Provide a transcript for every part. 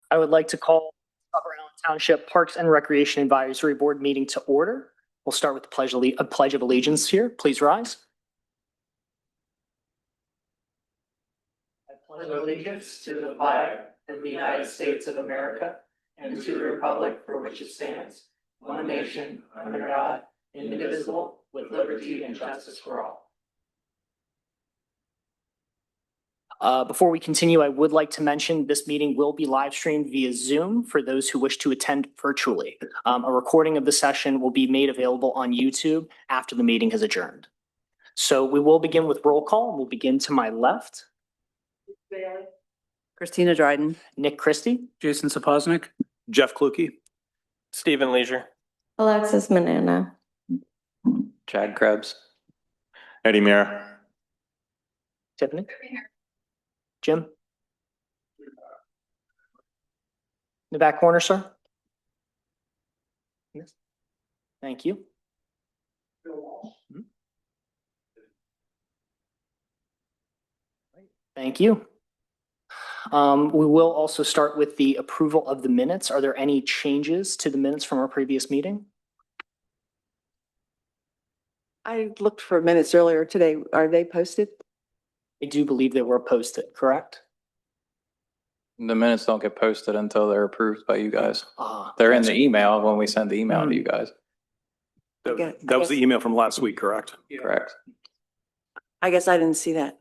I would like to call Upper Allen Township Parks and Recreation Advisory Board meeting to order. We'll start with the Pledge of Allegiance here. Please rise. I pledge allegiance to the flag of the United States of America and to the republic for which it stands, one nation, under God, indivisible, with liberty and justice for all. Before we continue, I would like to mention this meeting will be live streamed via Zoom for those who wish to attend virtually. A recording of the session will be made available on YouTube after the meeting has adjourned. So we will begin with roll call. We'll begin to my left. Christina Dryden. Nick Christie. Jason Sapoznik. Jeff Kluke. Stephen Leisure. Alexis Manana. Chad Krebs. Eddie Mayer. Tiffany. Jim. In the back corner, sir. Yes. Thank you. Thank you. We will also start with the approval of the minutes. Are there any changes to the minutes from our previous meeting? I looked for minutes earlier today. Are they posted? I do believe they were posted, correct? The minutes don't get posted until they're approved by you guys. Ah, They're in the email when we send the email to you guys. That was the email from last week, correct? Correct. I guess I didn't see that.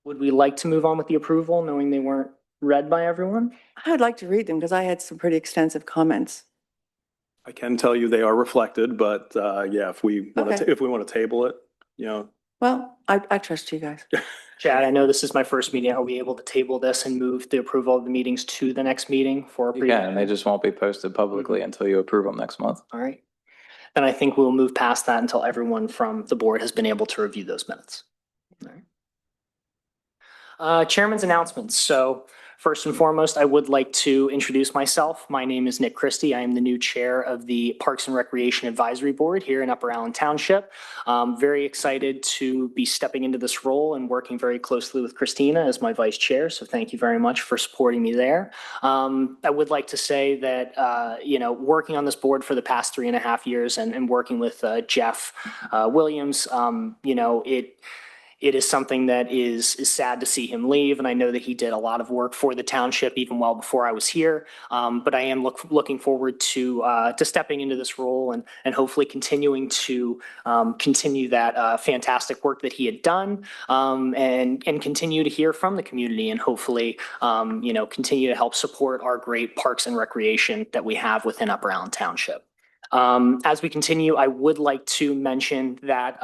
Would we like to move on with the approval, knowing they weren't read by everyone? I'd like to read them because I had some pretty extensive comments. I can tell you they are reflected, but yeah, if we want Okay. to table it, Well, I trust you guys. Chad, I know this is my first meeting. Are we able to table this and move the approval of the meetings to the next meeting for? You can, they just won't be posted publicly until you approve them next month. All right. Then I think we'll move past that until everyone from the board has been able to review those minutes. All right. Chairman's announcements. So first and foremost, I would like to introduce myself. My name is Nick Christie. I am the new chair of the Parks and Recreation Advisory Board here in Upper Allen Township. Very excited to be stepping into this role and working very closely with Christina as my vice chair. So thank you very much for supporting me there. I would like to say that, working on this board for the past 3.5 years and working with Jeff Williams, it is something that is sad to see him leave. And I know that he did a lot of work for the township even well before I was here. But I am looking forward to stepping into this role and hopefully continuing to continue that fantastic work that he had done and continue to hear from the community and hopefully, continue to help support our great parks and recreation that we have within Upper Allen Township. As we continue, I would like to mention that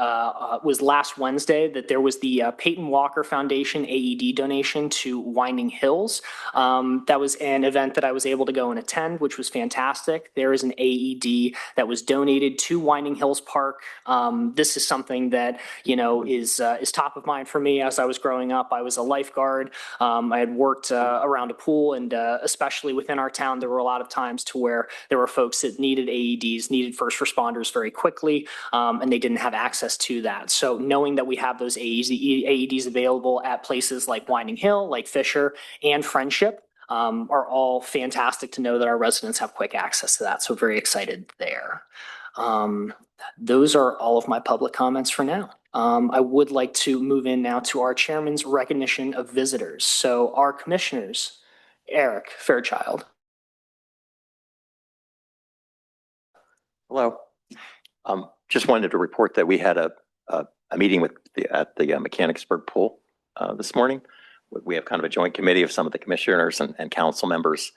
was last Wednesday that there was the Peyton Walker Foundation AED donation to Winding Hills. That was an event that I was able to go and attend, which was fantastic. There is an AED that was donated to Winding Hills Park. This is something that is top of mind for me. As I was growing up, I was a lifeguard. I had worked around a pool, and especially within our town, there were a lot of times to where there were folks that needed AEDs, needed first responders very quickly, and they didn't have access to that. So knowing that we have those AEDs available at places like Winding Hill, like Fisher, and Friendship are all fantastic to know that our residents have quick access to that. So very excited there. Those are all of my public comments for now. I would like to move in now to our chairman's recognition of visitors. So our commissioners, Eric Fairchild. Hello. Just wanted to report that we had a meeting at the Mechanicsburg Pool this morning. We have kind of a joint committee of some of the commissioners and council members.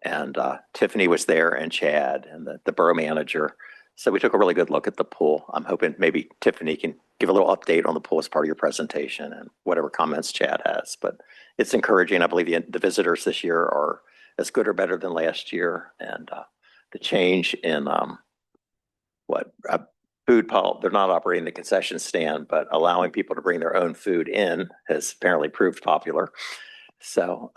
And Tiffany was there and Chad and the borough manager. So we took a really good look at the pool. I'm hoping maybe Tiffany can give a little update on the pool as part of your presentation and whatever comments Chad has. But it's encouraging. I believe the visitors this year are as good or better than last year. And the change in food policy, they're not operating the concession stand, but allowing people to bring their own food in has apparently proved popular. So,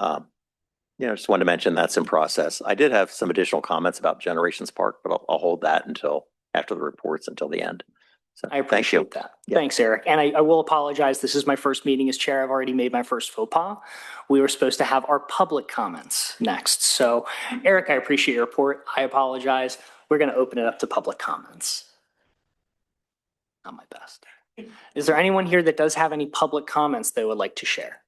just wanted to mention that's in process. I did have some additional comments about Generations Park, but I'll hold that until after the reports until the end. So, I thank you. appreciate that. Yeah. Thanks, Eric. And I will apologize. This is my first meeting as chair. I've already made my first faux pas. We were supposed to have our public comments next. So Eric, I appreciate your report. I apologize. We're going to open it up to public comments. Not my best. Is there anyone here that does have any public comments they would like to share?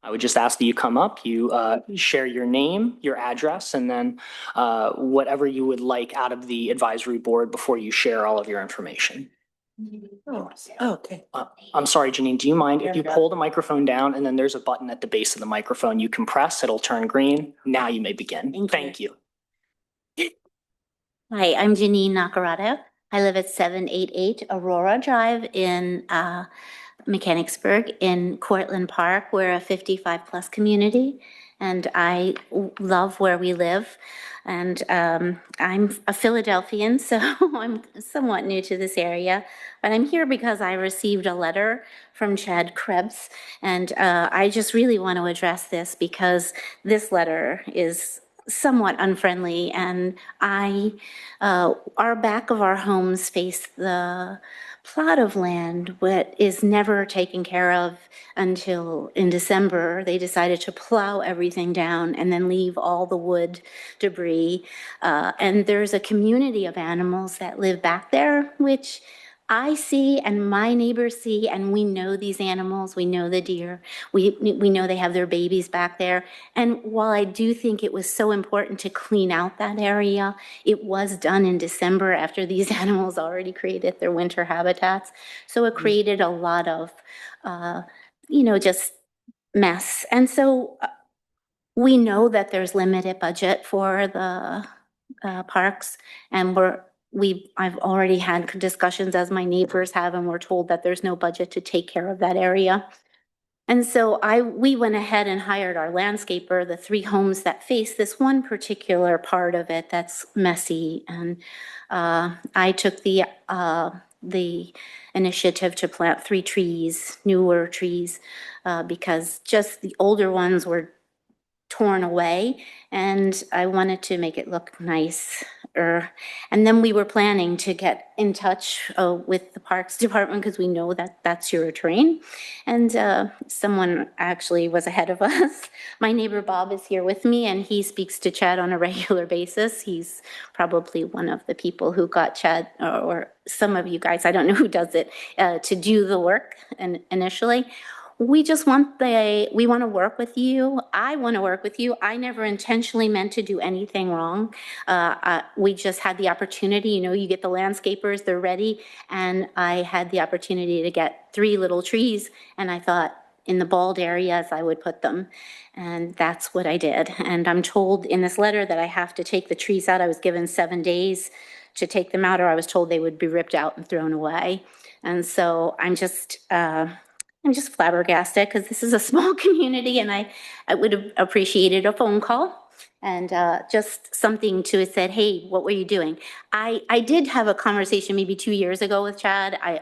I would just ask that you come up, you share your name, your address, and then whatever you would like out of the advisory board before you share all of your information. Okay. I'm sorry, Janine, do you mind if you pull the microphone down and then there's a button at the base of the microphone you can press, it'll turn green. Now you may begin. Thank you. Hi, I'm Janine Nacarado. I live at 788 Aurora Drive in Mechanicsburg in Cortland Park. We're a 55 plus community and I love where we live. And I'm a Philadelphian, so I'm somewhat new to this area, but I'm here because I received a letter from Chad Krebs. And I just really want to address this because this letter is somewhat unfriendly and our back of our homes face the plot of land that is never taken care of until in December. They decided to plow everything down and then leave all the wood debris. And there's a community of animals that live back there, which I see and my neighbors see, and we know these animals, we know the deer, we know they have their babies back there. And while I do think it was so important to clean out that area, it was done in December after these animals already created their winter habitats. So it created a lot of, just mess. And so we know that there's limited budget for the parks, and I've already had discussions, as my neighbors have, and we're told that there's no budget to take care of that area. And so we went ahead and hired our landscaper, the 3 homes that face this one particular part of it that's messy. And I took the initiative to plant 3 trees, newer trees, because just the older ones were torn away and I wanted to make it look nice. And then we were planning to get in touch with the Parks Department because we know that that's your terrain. And someone actually was ahead of us. My neighbor Bob is here with me and he speaks to Chad on a regular basis. He's probably one of the people who got Chad, or some of you guys, I don't know who does it, to do the work initially. We just we want to work with you. I want to work with you. I never intentionally meant to do anything wrong. We just had the opportunity, you get the landscapers, they're ready. And I had the opportunity to get 3 little trees. And I thought in the bald areas, I would put them. And that's what I did. And I'm told in this letter that I have to take the trees out. I was given 7 days to take them out, or I was told they would be ripped out and thrown away. And so I'm just flabbergasted because this is a small community and I would have appreciated a phone call and just something to have said, hey, what were you doing? I did have a conversation maybe 2 years ago with Chad. I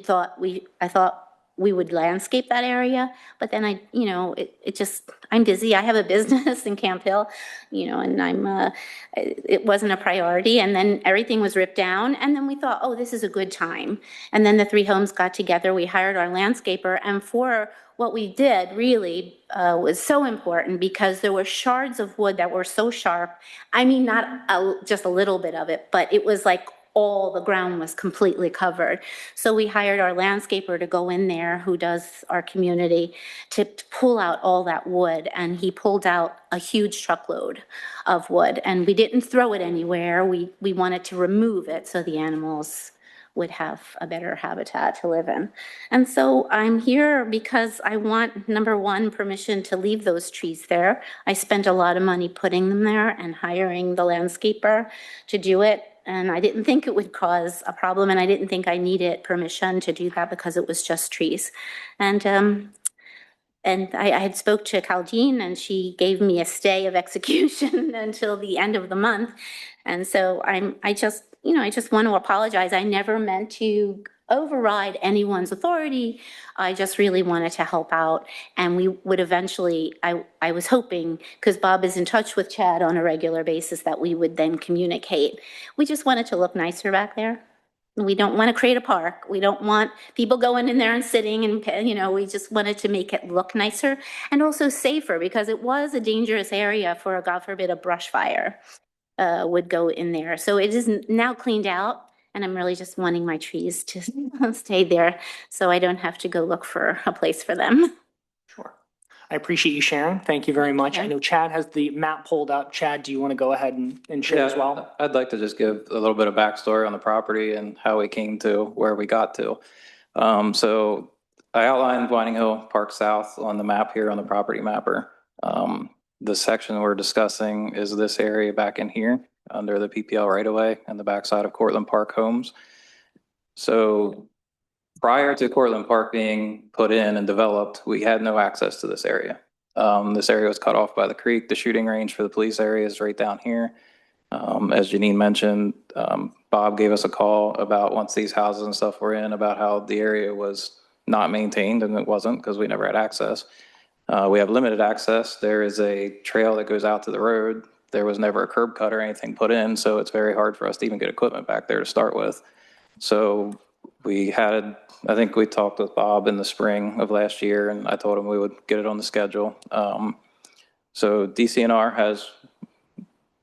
thought we would landscape that area, but then I'm busy. I have a business in Camp Hill, and it wasn't a priority. And then everything was ripped down. And then we thought, oh, this is a good time. And then the 3 homes got together. We hired our landscaper. And for what we did really was so important because there were shards of wood that were so sharp. I mean, not just a little bit of it, but it was like all the ground was completely covered. So we hired our landscaper to go in there, who does our community, to pull out all that wood. And he pulled out a huge truckload of wood. And we didn't throw it anywhere. We wanted to remove it so the animals would have a better habitat to live in. And so I'm here because I want, number one, permission to leave those trees there. I spent a lot of money putting them there and hiring the landscaper to do it. And I didn't think it would cause a problem, and I didn't think I needed permission to do that because it was just trees. And I had spoke to Caldine, and she gave me a stay of execution until the end of the month. And so I just want to apologize. I never meant to override anyone's authority. I just really wanted to help out. And we would eventually, I was hoping, because Bob is in touch with Chad on a regular basis, that we would then communicate. We just wanted to look nicer back there. We don't want to create a park. We don't want people going in there and sitting and, you know, we just wanted to make it look nicer and also safer, because it was a dangerous area for, God forbid, a brush fire would go in there. So it is now cleaned out, and I'm really just wanting my trees to stay there so I don't have to go look for a place for them. Sure. I appreciate you sharing. Thank you very much. I Yeah. know Chad has the map pulled up. Chad, do you want to go ahead and share as well? I'd like to just give a little bit of backstory on the property and how we came to where we got to. So I outlined Whining Hill Park South on the map here on the property mapper. The section we're discussing is this area back in here under the PPL right away and the backside of Cortland Park homes. So prior to Cortland Park being put in and developed, we had no access to this area. This area was cut off by the creek. The shooting range for the police area is right down here. As Janine mentioned, Bob gave us a call about once these houses and stuff were in, about how the area was not maintained, and it wasn't because we never had access. We have limited access. There is a trail that goes out to the road. There was never a curb cut or anything put in, so it's very hard for us to even get equipment back there to start with. So we had, I think we talked with Bob in the spring of last year, and I told him we would get it on the schedule. So DCNR has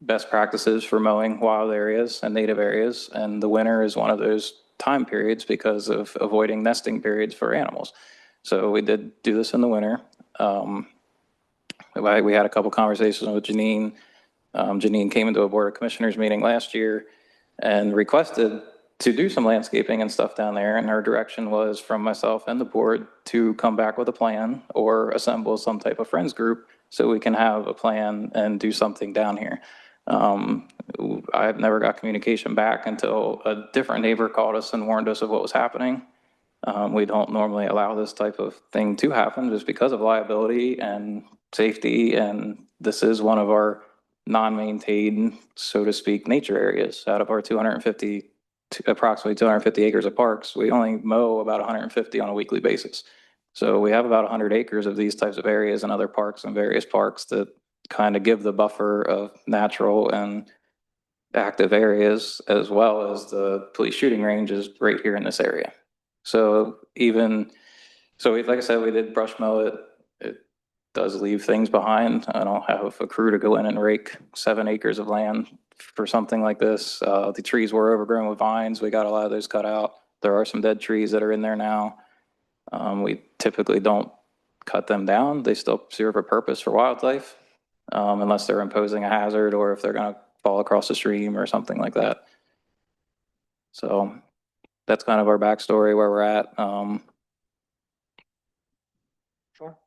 best practices for mowing wild areas and native areas, and the winter is one of those time periods because of avoiding nesting periods for animals. So we did do this in the winter. We had a couple conversations with Janine. Janine came into a Board of Commissioners meeting last year and requested to do some landscaping and stuff down there. And her direction was from myself and the board to come back with a plan or assemble some type of friends group so we can have a plan and do something down here. I've never got communication back until a different neighbor called us and warned us of what was happening. We don't normally allow this type of thing to happen just because of liability and safety. And this is one of our non-maintained, so to speak, nature areas. Out of our approximately 250 acres of parks, we only mow about 150 on a weekly basis. So we have about 100 acres of these types of areas and other parks and various parks that kind of give the buffer of natural and active areas, as well as the police shooting range is right here in this area. So like I said, we did brush mow it. It does leave things behind. I don't have a crew to go in and rake 7 acres of land for something like this. The trees were overgrown with vines. We got a lot of those cut out. There are some dead trees that are in there now. We typically don't cut them down. They still serve a purpose for wildlife, unless they're imposing a hazard or if they're going to fall across the stream or something like that. So that's kind of our backstory, where we're at. Sure.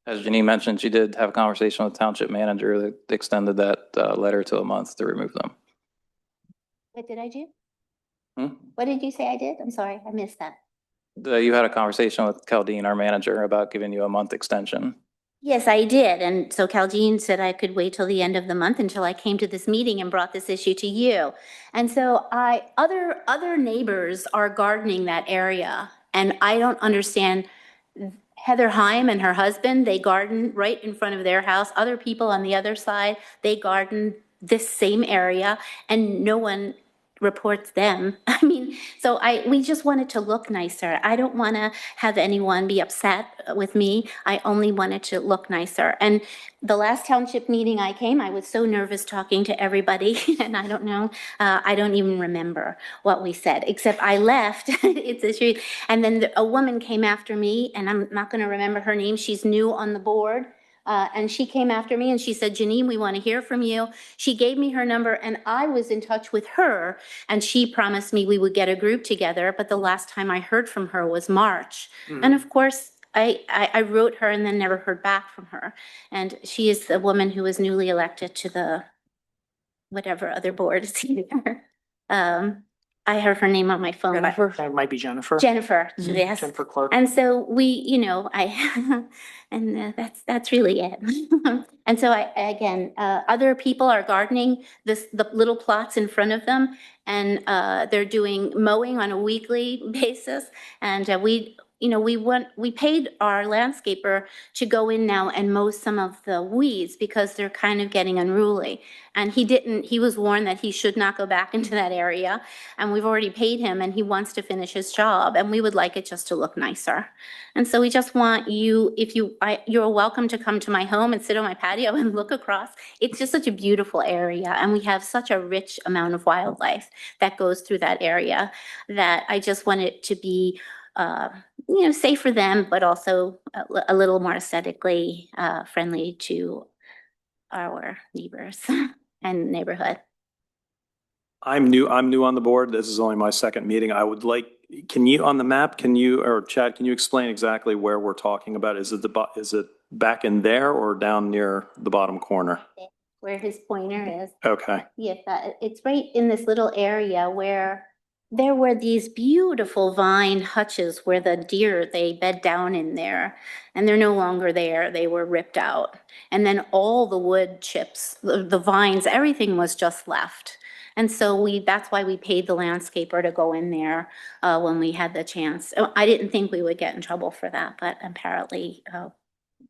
As Janine mentioned, she did have a conversation with the township manager that extended that letter to a month to remove them. What did I do? Hmm? What did you say I did? I'm sorry, I missed that. You had a conversation with Caldine, our manager, about giving you a month extension. Yes, I did. And so Caldine said I could wait till the end of the month until I came to this meeting and brought this issue to you. And so other neighbors are gardening that area. And I don't understand. Heather Heim and her husband, they garden right in front of their house. Other people on the other side, they garden this same area, and no one reports them. I mean, so we just wanted to look nicer. I don't want to have anyone be upset with me. I only wanted to look nicer. And the last township meeting I came, I was so nervous talking to everybody, and I don't know, I don't even remember what we said, except I left. It's a truth. And then a woman came after me, and I'm not going to remember her name. She's new on the board. And she came after me and she said, Janine, we want to hear from you. She gave me her number and I was in touch with her, and she promised me we would get a group together. But the last time I heard from her was March. And of course, I wrote her and then never heard back from her. And she is the woman who was newly elected to the whatever other board is here. I have her name on my phone, but Jennifer? That might be Jennifer. Jennifer, yes. Jennifer Clark. And so we, you know, and that's really it. And so again, other people are gardening the little plots in front of them, and they're doing mowing on a weekly basis. And we paid our landscaper to go in now and mow some of the weeds because they're kind of getting unruly. And he was warned that he should not go back into that area. And we've already paid him and he wants to finish his job and we would like it just to look nicer. And so we just want you, you're welcome to come to my home and sit on my patio and look across. It's just such a beautiful area and we have such a rich amount of wildlife that goes through that area that I just want it to be safe for them, but also a little more aesthetically friendly to our neighbors and neighborhood. I'm new on the board. This is only my second meeting. I would like, on the map, or Chad, can you explain exactly where we're talking about? Is it back in there or down near the bottom corner? Where his pointer is. Okay. Yes, it's right in this little area where there were these beautiful vine hutches where the deer, they bed down in there and they're no longer there. They were ripped out. And then all the wood chips, the vines, everything was just left. And so that's why we paid the landscaper to go in there when we had the chance. I didn't think we would get in trouble for that, but apparently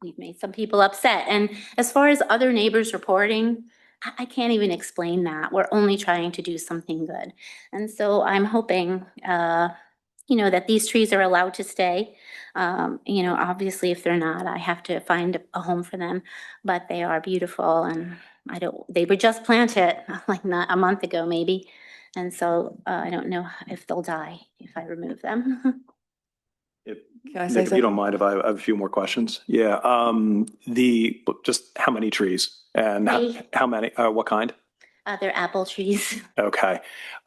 we've made some people upset. And as far as other neighbors reporting, I can't even explain that. We're only trying to do something good. And so I'm hoping, that these trees are allowed to stay. Obviously if they're not, I have to find a home for them, but they are beautiful and they were just planted like not a month ago maybe. And so I don't know if they'll die if I remove them. Can I say Nick, if you something? don't mind, if I have a few more questions. Yeah. Just how many trees and Three. how many, what kind? They're apple trees. Okay.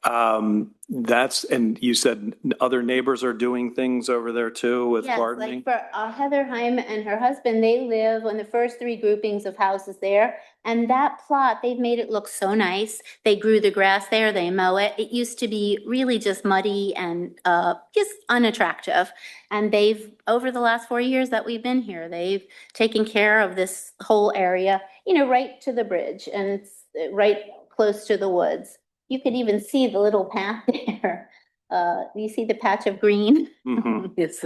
And you said other neighbors are doing things over there too with Yes, gardening? like for Heather Heim and her husband, they live on the first three groupings of houses there. And that plot, they've made it look so nice. They grew the grass there, they mow it. It used to be really just muddy and just unattractive. And over the last 4 years that we've been here, they've taken care of this whole area, right to the bridge and it's right close to the woods. You could even see the little path there. You see the patch of green? Mhm. Yes.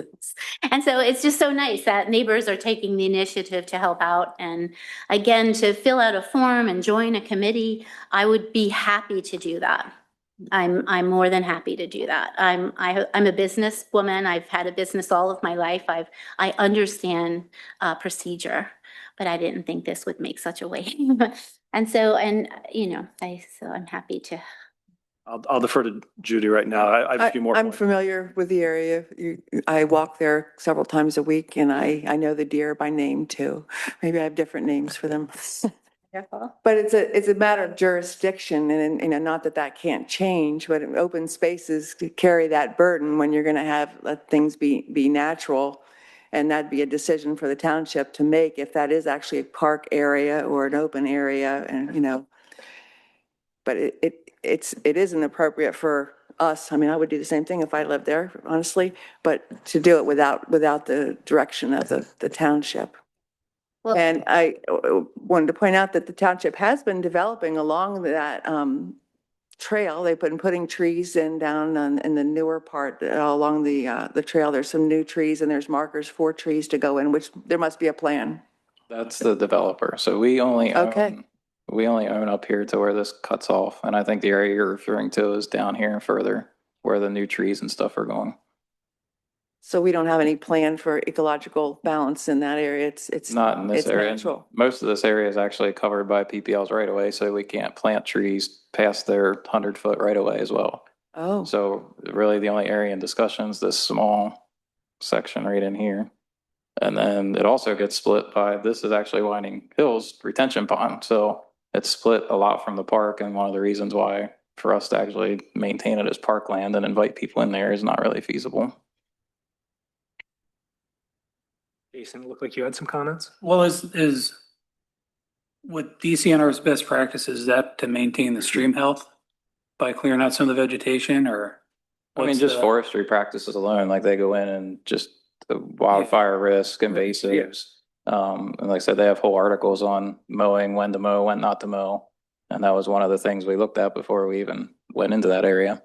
And so it's just so nice that neighbors are taking the initiative to help out. And again, to fill out a form and join a committee, I would be happy to do that. I'm more than happy to do that. I'm a businesswoman. I've had a business all of my life. I understand procedure, but I didn't think this would make such a wave. And so I'm happy to. I'll defer to Judy right now. I have a few more. I'm questions. familiar with the area. I walk there several times a week and I know the deer by name too. Maybe I have different names for them. But it's a matter of jurisdiction and not that can't change, but open spaces carry that burden when you're going to let things be natural. And that'd be a decision for the township to make if that is actually a park area or an open area and, but it isn't appropriate for us. I mean, I would do the same thing if I lived there, honestly, but to do it without the direction of the township. Well, And I wanted to point out that the township has been developing along that trail. They've been putting trees in the newer part along the trail. There's some new trees and there's markers for trees to go in, which there must be a plan. That's the developer. So we only own up here to where this cuts off. And I think the area you're referring to is down here and further where the new trees and stuff are going. So we don't have any plan for ecological balance in that area. It's Not in this it's area. natural. Most of this area is actually covered by PPLs right away, so we can't plant trees past their 100-foot right away as well. Oh, So really the only area in discussion is this small section right in here. And then it also gets split by, this is actually Winding Hills retention pond. So it's split a lot from the park. And one of the reasons why for us to actually maintain it as parkland and invite people in there is not really feasible. Jason, it looked like you had some comments. Well, is what DCNR's best practice, is that to maintain the stream health? by clearing out some of the vegetation, or? I mean, what's just the- forestry practices alone, like they go in and just the wildfire risk, invasives. And like I said, they have whole articles on mowing, when to mow, when not to mow. And that was one of the things we looked at before we even went into that area.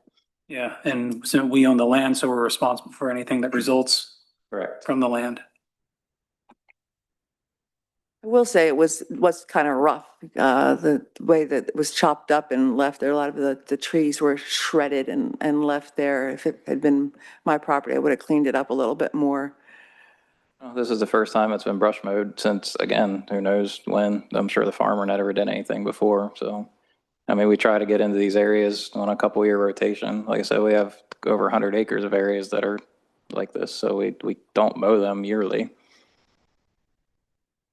Yeah, and so we own the land, so we're responsible for anything that results Correct. from the land. I will say it was kind of rough, the way that it was chopped up and left there. A lot of the trees were shredded and left there. If it had been my property, I would have cleaned it up a little bit more. Well, this is the first time it's been brush mowed since, again, who knows when. I'm sure the farmer never did anything before, so. I mean, we try to get into these areas on a couple year rotation. Like I said, we have over 100 acres of areas that are like this, so we don't mow them yearly.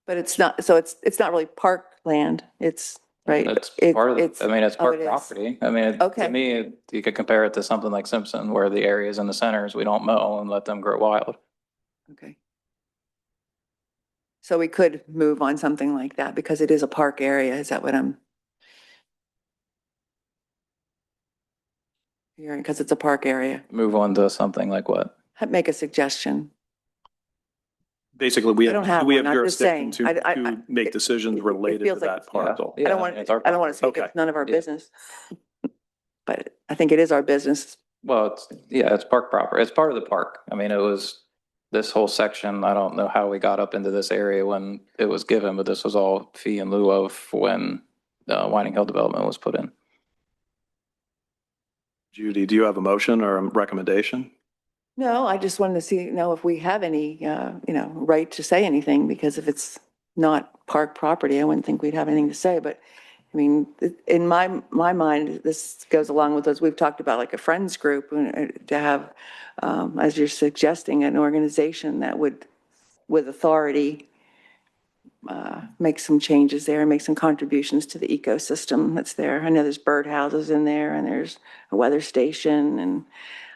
But it's not, so it's not really park land. It's, right? It's It- part of, it's- I mean, it's oh, park it is. property. I mean, Okay. to me, you could compare it to something like Simpson, where the areas in the centers, we don't mow and let them grow wild. Okay. So we could move on something like that because it is a park area. Is that what I'm hearing? Because it's a park area. Move on to something like what? Make a suggestion. Basically, we I don't have, have we one. have I'm just jurisdiction saying. to make decisions it related to feels like- that parcel. Yeah, I don't want, it's our I don't want to speak, Okay. it's none of our Yeah. business. But I think it is our business. Well, it's park property. It's part of the park. I mean, it was this whole section. I don't know how we got up into this area when it was given, but this was all fee in lieu of when Whining Hill development was put in. Judy, do you have a motion or a recommendation? No, I just wanted to know if we have any, right to say anything, because if it's not park property, I wouldn't think we'd have anything to say. But I mean, in my mind, this goes along with us. We've talked about like a friends group to have, as you're suggesting, an organization that would, with authority, make some changes there and make some contributions to the ecosystem that's there. I know there's birdhouses in there and there's a weather station, and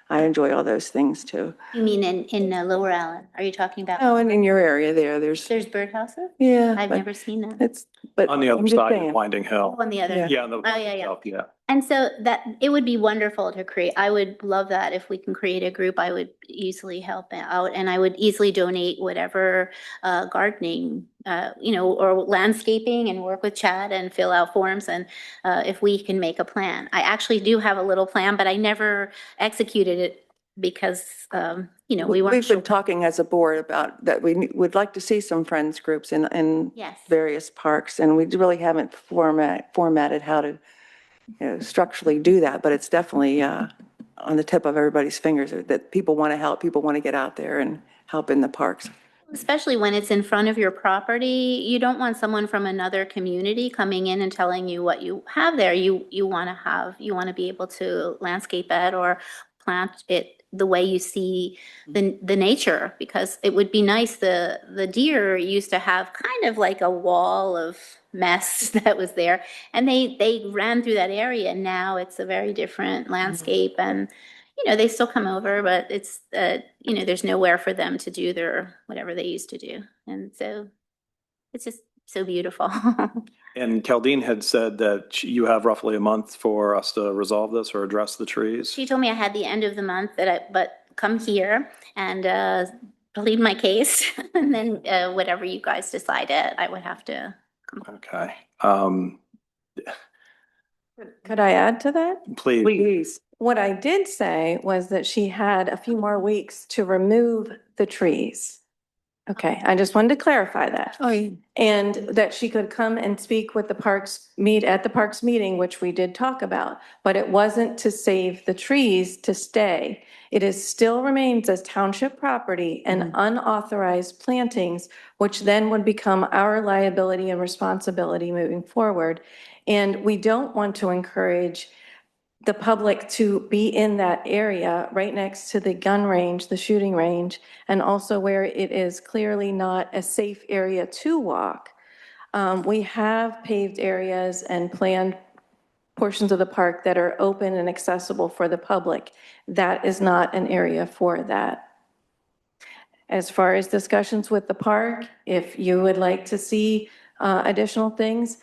I enjoy all those things too. You mean in Lower Allen? Are you talking about? Oh, and in your area there's, There's birdhouses? yeah. I've but never seen that. It's, but On the I'm other just side of saying. Winding Hill. Oh, on the other. Yeah. Yeah. Oh, yeah. Yeah. And so that, it would be wonderful to create, I would love that if we can create a group, I would easily help out and I would easily donate whatever gardening, or landscaping and work with Chad and fill out forms and if we can make a plan. I actually do have a little plan, but I never executed it because, we weren't We've sure. been talking as a board about that we would like to see some friends groups in Yes. various parks, and we really haven't formatted how to, structurally do that, but it's definitely on the tip of everybody's fingers that people want to help, people want to get out there and help in the parks. Especially when it's in front of your property, you don't want someone from another community coming in and telling you what you have there. You want to be able to landscape it or plant it the way you see the nature, because it would be nice. The deer used to have kind of like a wall of mess that was there, and they ran through that area. And now it's a very different landscape, and they still come over, but it's, there's nowhere for them to do their, whatever they used to do. And so it's just so beautiful. And Caldine had said that you have roughly a month for us to resolve this or address the trees. She told me I had the end of the month but come here and plead my case. And then whatever you guys decided, I would have to come. Okay. Could I add to that? Please. Please. What I did say was that she had a few more weeks to remove the trees. Okay, I just wanted to clarify that. Oh, yeah. And that she could come and speak with the parks, at the parks meeting, which we did talk about, but it wasn't to save the trees to stay. It is still remains as township property and unauthorized plantings, which then would become our liability and responsibility moving forward. And we don't want to encourage the public to be in that area right next to the gun range, the shooting range, and also where it is clearly not a safe area to walk. We have paved areas and planned portions of the park that are open and accessible for the public. That is not an area for that. As far as discussions with the park, if you would like to see additional things,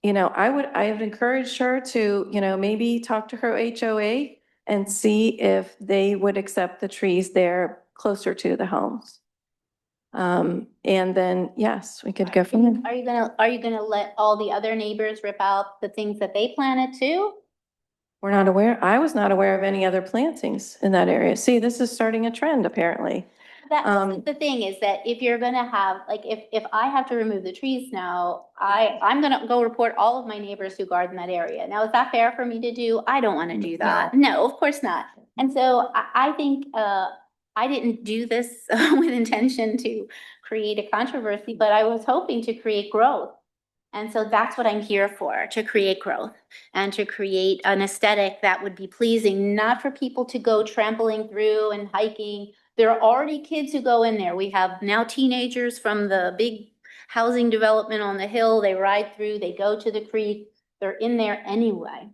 I would encourage her to, maybe talk to her HOA and see if they would accept the trees there closer to the homes. And then, yes, we could go from there. Are you gonna let all the other neighbors rip out the things that they planted too? We're not aware, I was not aware of any other plantings in that area. See, this is starting a trend apparently. That's the thing is that if you're gonna have, like, if I have to remove the trees now, I'm gonna go report all of my neighbors who garden that area. Now, is that fair for me to do? I don't wanna do that. No, of course not. And so I think, I didn't do this with intention to create a controversy, but I was hoping to create growth. And so that's what I'm here for, to create growth and to create an aesthetic that would be pleasing, not for people to go trampling through and hiking. There are already kids who go in there. We have now teenagers from the big housing development on the hill. They ride through, they go to the creek. They're in there anyway.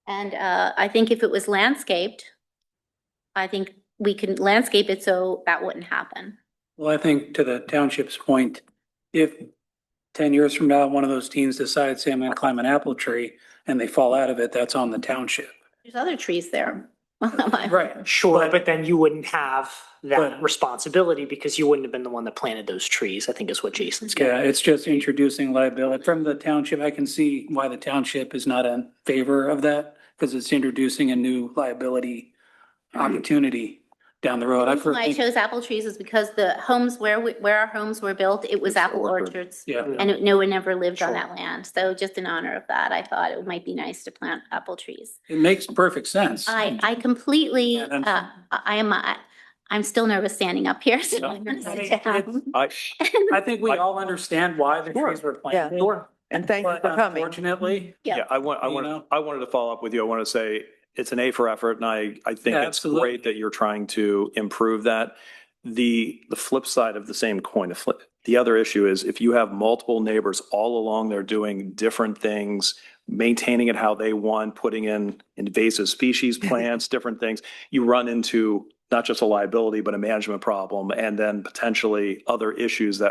And I think if it was landscaped, I think we can landscape it so that wouldn't happen. Well, I think to the township's point, if 10 years from now, one of those teens decides, say, I'm gonna climb an apple tree and they fall out of it, that's on the township. There's other trees there. Right. Sure, but then you wouldn't have that But- responsibility because you wouldn't have been the one that planted those trees, I think is what Jason's getting. Yeah, it's just introducing liability. From the township, I can see why the township is not in favor of that, because it's introducing a new liability opportunity down the road. I've heard, Why I chose apple trees is because the homes where our homes were built, it was It's apple orchard. orchards. yeah, And no one ever lived on Sure. that land. So just in honor of that, I thought it might be nice to plant apple trees. it makes perfect sense. I completely, Yeah, then- I'm still nervous standing up here, so No, I'm gonna sit it's- down. I think we all understand why the Sure. trees were Yeah. planted. Sure. And thank you But for coming. unfortunately, Yeah. I You know? wanted to follow up with you. I want to say it's an A for effort and I think Yeah, it's absolutely. great that you're trying to improve that. The flip side of the same coin, the other issue is if you have multiple neighbors all along there doing different things, maintaining it how they want, putting in invasive species plants, different things, you run into not just a liability, but a management problem and then potentially other issues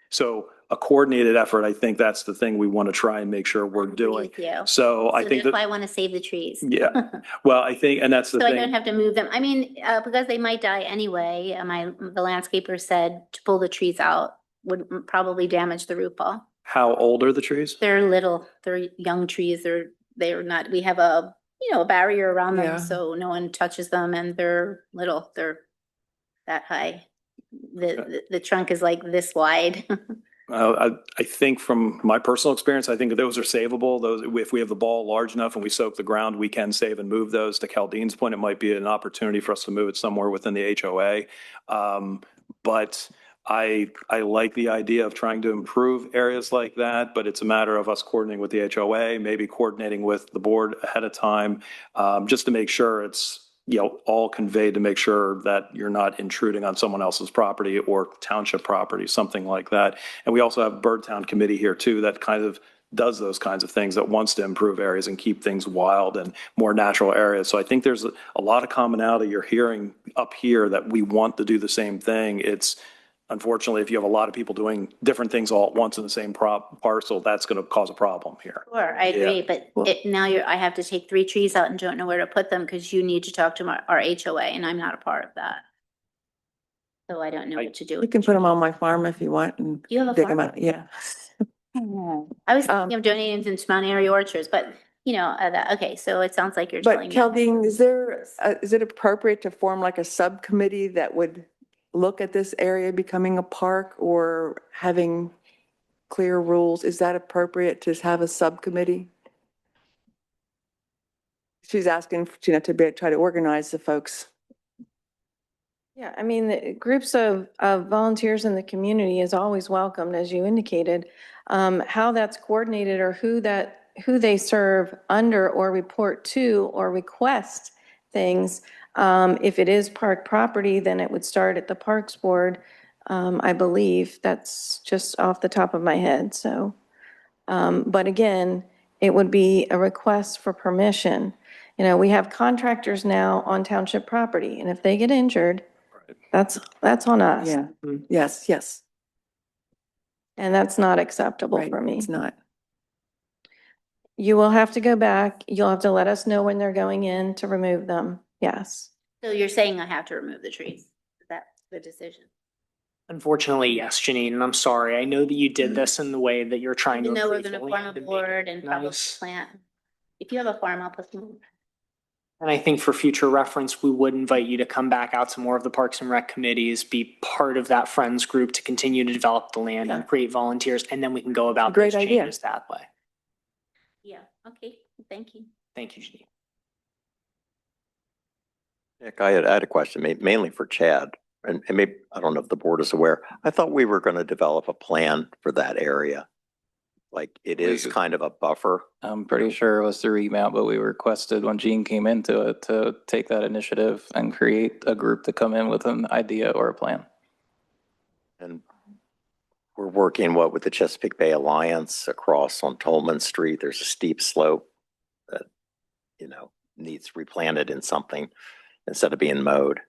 so a coordinated effort, I think that's the thing we want to try and make sure we're doing. With you. So I So think that's why that, I want to save the trees. yeah, well, I think, and that's the So I don't thing. have to move them. I mean, because they might die anyway, the landscaper said to pull the trees out would probably damage the root ball. How old are the trees? They're little, they're young trees, they're not, we have a barrier around Yeah. them, so no one touches them and they're little, they're that high. The trunk is like this wide. I think from my personal experience, I think those are savable. Those, if we have the ball large enough and we soak the ground, we can save and move those. To Caldene's point, it might be an opportunity for us to move it somewhere within the HOA. But I like the idea of trying to improve areas like that, but it's a matter of us coordinating with the HOA, maybe coordinating with the board ahead of time, just to make sure it's, all conveyed, to make sure that you're not intruding on someone else's property or township property, something like that. And we also have Bird Town Committee here too, that kind of does those kinds of things, that wants to improve areas and keep things wild and more natural areas. So I think there's a lot of commonality you're hearing up here that we want to do the same thing. It's unfortunately, if you have a lot of people doing different things all at once in the same parcel, that's going to cause a problem here. Sure, I agree, but now I have to take 3 trees out and don't know where to put them because you need to talk to our HOA and I'm not a part of that. So I don't know what to do. You can put them on my farm if you want and You have a dig them farm? out. Yeah. I was thinking of donating them to Mount Airy Orchards, but okay, so it sounds like you're But telling me. Keldine, is it appropriate to form like a subcommittee that would look at this area becoming a park or having clear rules? Is that appropriate to have a subcommittee? She's asking, try to organize the folks. Yeah, I mean, the groups of volunteers in the community is always welcomed, as you indicated. How that's coordinated or who they serve under or report to or request things. If it is park property, then it would start at the Parks Board. I believe that's just off the top of my head, so. But again, it would be a request for permission. We have contractors now on township property, and if they get injured, that's on us. Yeah. Yes. And that's not acceptable Right. for me. It's not. You will have to go back. You'll have to let us know when they're going in to remove them. Yes. So you're saying I have to remove the trees? Is that the decision? Unfortunately, yes, Janine, and I'm sorry. I know that you did this in the way that you're trying to Even though we're improve gonna the form a land and make board it and probably nice. plant. If you have a farm, I'll put some. And I think for future reference, we would invite you to come back out to more of the Parks and Rec committees, be part of that friends group to continue to develop the land and create volunteers, and then we can go about Great those idea. changes that way. Yeah, okay, thank you. Thank you, Janine. Nick, I had a question mainly for Chad, and maybe, I don't know if the board is aware. I thought we were going to develop a plan for that area. Like it is We- kind of a buffer. I'm pretty sure it was through email, but we requested when Gene came into it to take that initiative and create a group to come in with an idea or a plan. And we're working with the Chesapeake Bay Alliance across on Tolman Street. There's a steep slope that, needs replanted in something instead of being mowed.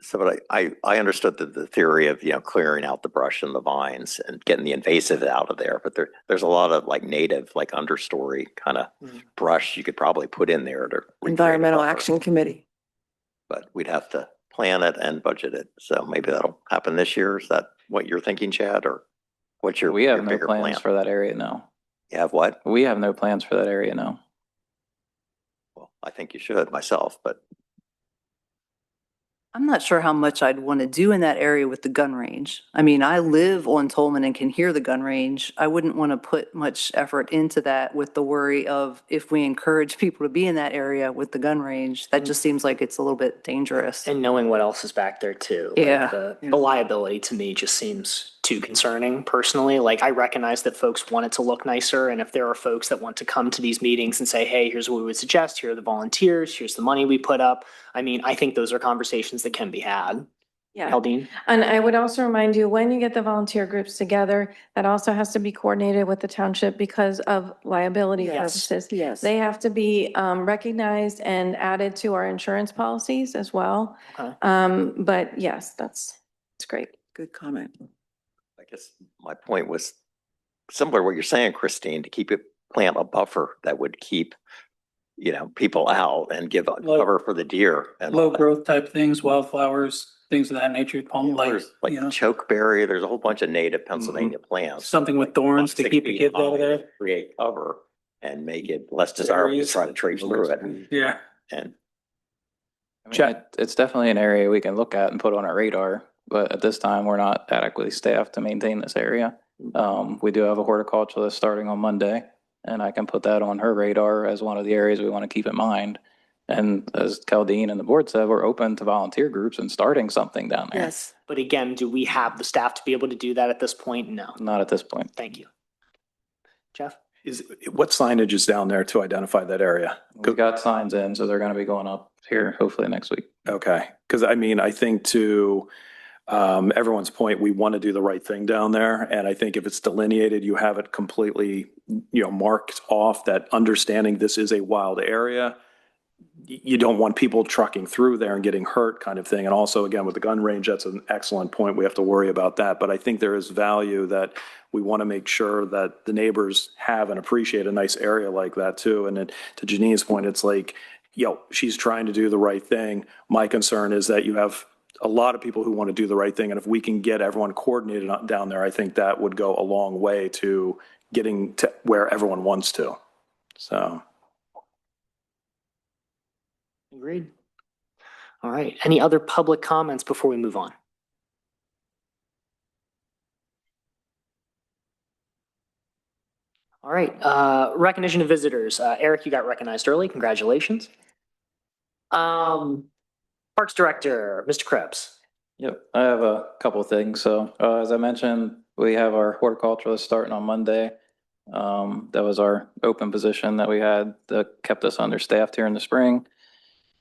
So, but I understood the theory of, clearing out the brush and the vines and getting the invasive out of there. But there's a lot of like native, like understory kind of brush you could probably put in there to recreate a Environmental buffer. Action Committee. But we'd have to plan it and budget it. So maybe that'll happen this year. Is that what you're thinking, Chad, or what's your We have no bigger plans plan? for that area now. You have what? We have no plans for that area now. Well, I think you should myself, but I'm not sure how much I'd want to do in that area with the gun range. I mean, I live on Tolman and can hear the gun range. I wouldn't want to put much effort into that with the worry of if we encourage people to be in that area with the gun range, that just seems like it's a little bit dangerous. And knowing what else is back there too. Like, Yeah. The liability to me just seems too concerning personally. Like I recognize that folks want it to look nicer. And if there are folks that want to come to these meetings and say, hey, here's what we would suggest, here are the volunteers, here's the money we put up. I mean, I think those are conversations that can be had. Yeah. Haldine? And I would also remind you, when you get the volunteer groups together, that also has to be coordinated with the township because of liability Yes. purposes. Yes. They have to be recognized and added to our insurance policies as well. Okay. But yes, it's great. Good comment. I guess my point was similar to what you're saying, Christine, to plant a buffer that would keep, people out and give a cover for the deer and all Low that. growth type things, wildflowers, things of that nature, palm light, There's like you know, chokeberry, there's a whole bunch of native Pennsylvania plants. something with like thorns to 6 keep the feet kids out of high, there. Create cover and make it less desirable to try to trace through it. Yeah. And I mean, Chad? it's definitely an area we can look at and put on our radar, but at this time, we're not adequately staffed to maintain this area. We do have a horticulturalist starting on Monday, and I can put that on her radar as one of the areas we want to keep in mind. And as Caldine and the board said, we're open to volunteer groups and starting something down there. Yes. But again, do we have the staff to be able to do that at this point? No. Not at this point. Thank you. Jeff? What signage is down there to identify that area? We've got signs in, so they're going to be going up here hopefully next week. Okay, because I mean, I think to everyone's point, we want to do the right thing down there. And I think if it's delineated, you have it completely, marked off that understanding this is a wild area. You don't want people trucking through there and getting hurt kind of thing. And also, again, with the gun range, that's an excellent point. We have to worry about that. But I think there is value that we want to make sure that the neighbors have and appreciate a nice area like that too. And then to Janine's point, it's like, she's trying to do the right thing. My concern is that you have a lot of people who want to do the right thing. And if we can get everyone coordinated down there, I think that would go a long way to getting to where everyone wants to. So. Agreed. All right. Any other public comments before we move on? All right. Recognition of visitors. Eric, you got recognized early. Congratulations. Parks Director, Mr. Krebs. Yep, I have a couple of things. So as I mentioned, we have our horticulturalist starting on Monday. That was our open position that we had that kept us understaffed here in the spring.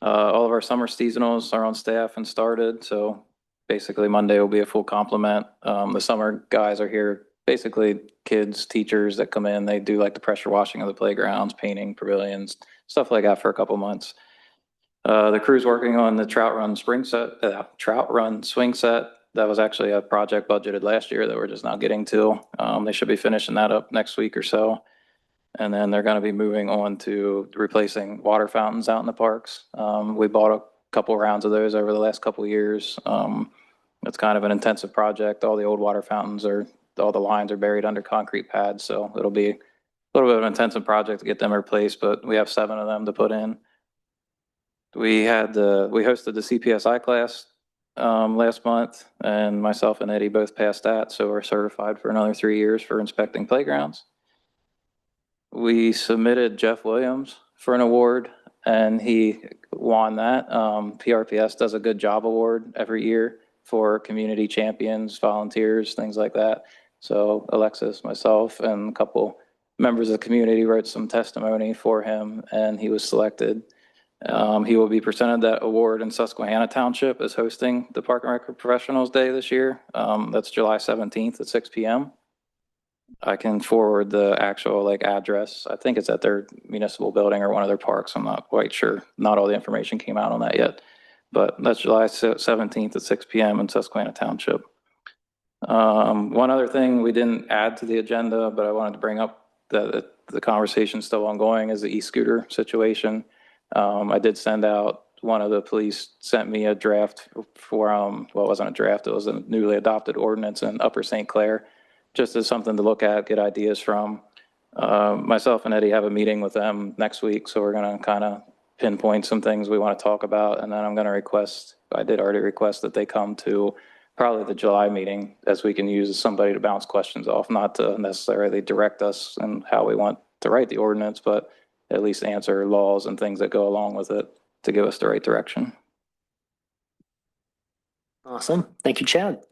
All of our summer seasonals are on staff and started. So basically Monday will be a full complement. The summer guys are here, basically kids, teachers that come in. They do like the pressure washing of the playgrounds, painting pavilions, stuff like that for a couple months. The crew's working on the Trout Run swing set. That was actually a project budgeted last year that we're just not getting to. They should be finishing that up next week or so. And then they're going to be moving on to replacing water fountains out in the parks. We bought a couple rounds of those over the last couple of years. It's kind of an intensive project. All the old water fountains all the lines are buried under concrete pads. So it'll be a little bit of an intensive project to get them replaced, but we have 7 of them to put in. We hosted the CPSI class last month, and myself and Eddie both passed that. So we're certified for another 3 years for inspecting playgrounds. We submitted Jeff Williams for an award, and he won that. PRPS does a good job award every year for community champions, volunteers, things like that. So Alexis, myself, and a couple members of the community wrote some testimony for him, and he was selected. He will be presented that award in Susquehanna Township is hosting the Park and Rec Professionals Day this year. That's July 17th at 6 p.m. I can forward the actual address. I think it's at their municipal building or one of their parks. I'm not quite sure. Not all the information came out on that yet, but that's July 17th at 6 p.m. in Susquehanna Township. One other thing we didn't add to the agenda, but I wanted to bring up that the conversation still ongoing is the e-scooter situation. I did send out, one of the police sent me a draft for, well, it wasn't a draft, it was a newly adopted ordinance in Upper St. Clair, just as something to look at, get ideas from. Myself and Eddie have a meeting with them next week, so we're going to kind of pinpoint some things we want to talk about. And then I'm going to I did already request that they come to probably the July meeting, as we can use somebody to bounce questions off, not to necessarily direct us in how we want to write the ordinance, but at least answer laws and things that go along with it to give us the right direction. Awesome. Thank you, Chad.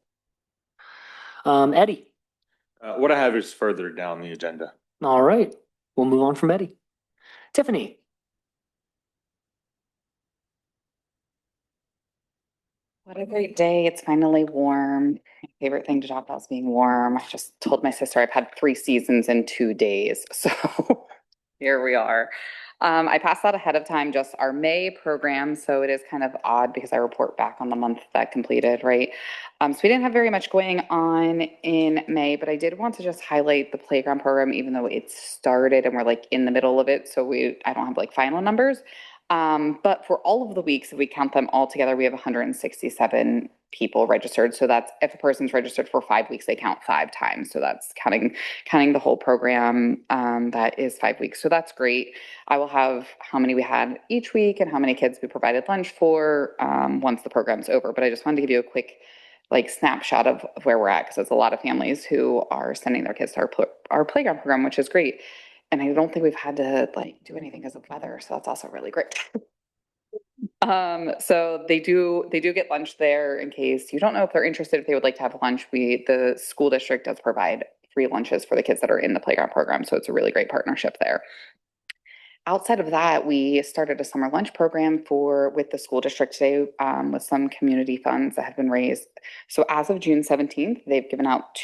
Eddie. What I have is further down the agenda. All right. We'll move on from Eddie. Tiffany. What a great day. It's finally warm. My favorite thing to talk about is being warm. I just told my sister I've had 3 seasons in 2 days. So here we are. I passed out ahead of time just our May program. So it is kind of odd because I report back on the month that completed, right? So we didn't have very much going on in May, but I did want to just highlight the playground program, even though it started and we're in the middle of it. So I don't have final numbers. But for all of the weeks, if we count them all together, we have 167 people registered. So that's, if a person's registered for 5 weeks, they count 5 times. So that's counting the whole program, that is 5 weeks. So that's great. I will have how many we had each week and how many kids we provided lunch for, once the program's over. But I just wanted to give you a quick snapshot of where we're at, because it's a lot of families who are sending their kids to our playground program, which is great. And I don't think we've had to do anything because of weather. So that's also really great. So they do get lunch there in case you don't know if they're interested, if they would like to have lunch. The school district does provide free lunches for the kids that are in the playground program. So it's a really great partnership there. Outside of that, we started a summer lunch program with the school district today, with some community funds that have been raised. So as of June 17th, they've given out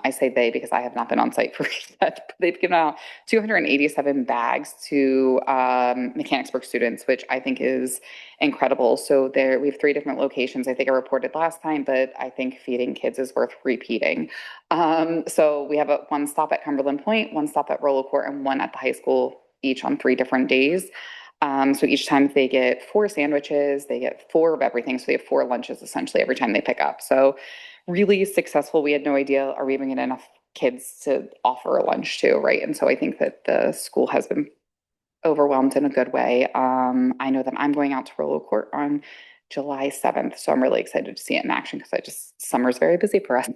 I say they because I have not been on site for that, but they've given out 287 bags to Mechanicsburg students, which I think is incredible. So we have 3 different locations. I think I reported last time, but I think feeding kids is worth repeating. So we have one stop at Cumberland Point, 1 stop at Rollo Court, and 1 at the high school, each on 3 different days. So each time they get 4 sandwiches, they get 4 of everything. So they have 4 lunches essentially every time they pick up. So really successful. We had no idea, are we even getting enough kids to offer a lunch to, right? And so I think that the school has been overwhelmed in a good way. I know that I'm going out to Rollo Court on July 7th. So I'm really excited to see it in action, because summer's very busy for us.